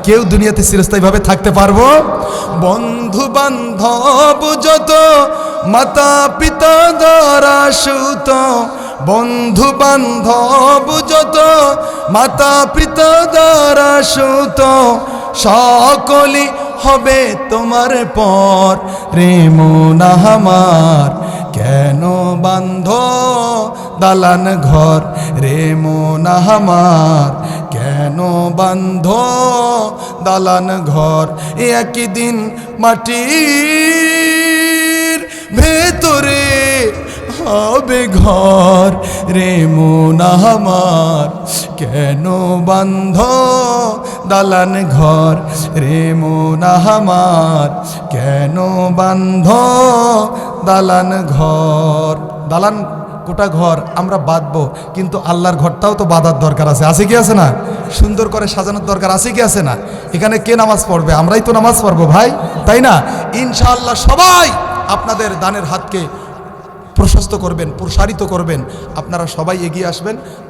কেউ দুনিয়াতে চিরস্থায়ীভাবে থাকতে পারবো? বন্ধু বান্ধব যত, মাতা পিতা দ্বারা সুত, বন্ধু বান্ধব যত, মাতা পিতা দ্বারা সুত, সকলই হবে তোমার পর রে মন আমার, কেন বান্ধ দালান ঘর রে মন আমার, কেন বান্ধ দালান ঘর। একদিন মাটির ভেতরে হবে ঘর রে মন আমার, কেন বান্ধ দালান ঘর রে মন আমার, কেন বান্ধ দালান ঘর। দালান কোটা ঘর আমরা বাঁধবো, কিন্তু আল্লাহর ঘরটাও তো বাঁধার দরকার আছে, আছে কি আছে না? সুন্দর করে সাজানোর দরকার আছে কি আছে না? এখানে কে নামাজ পড়বে? আমরাই তো নামাজ পড়বো ভাই, তাই না? ইনশাআল্লাহ সবাই আপনাদের দানের হাতকে প্রশস্ত করবেন, প্রসারিত করবেন, আপনারা সবাই এগিয়ে আসবেন।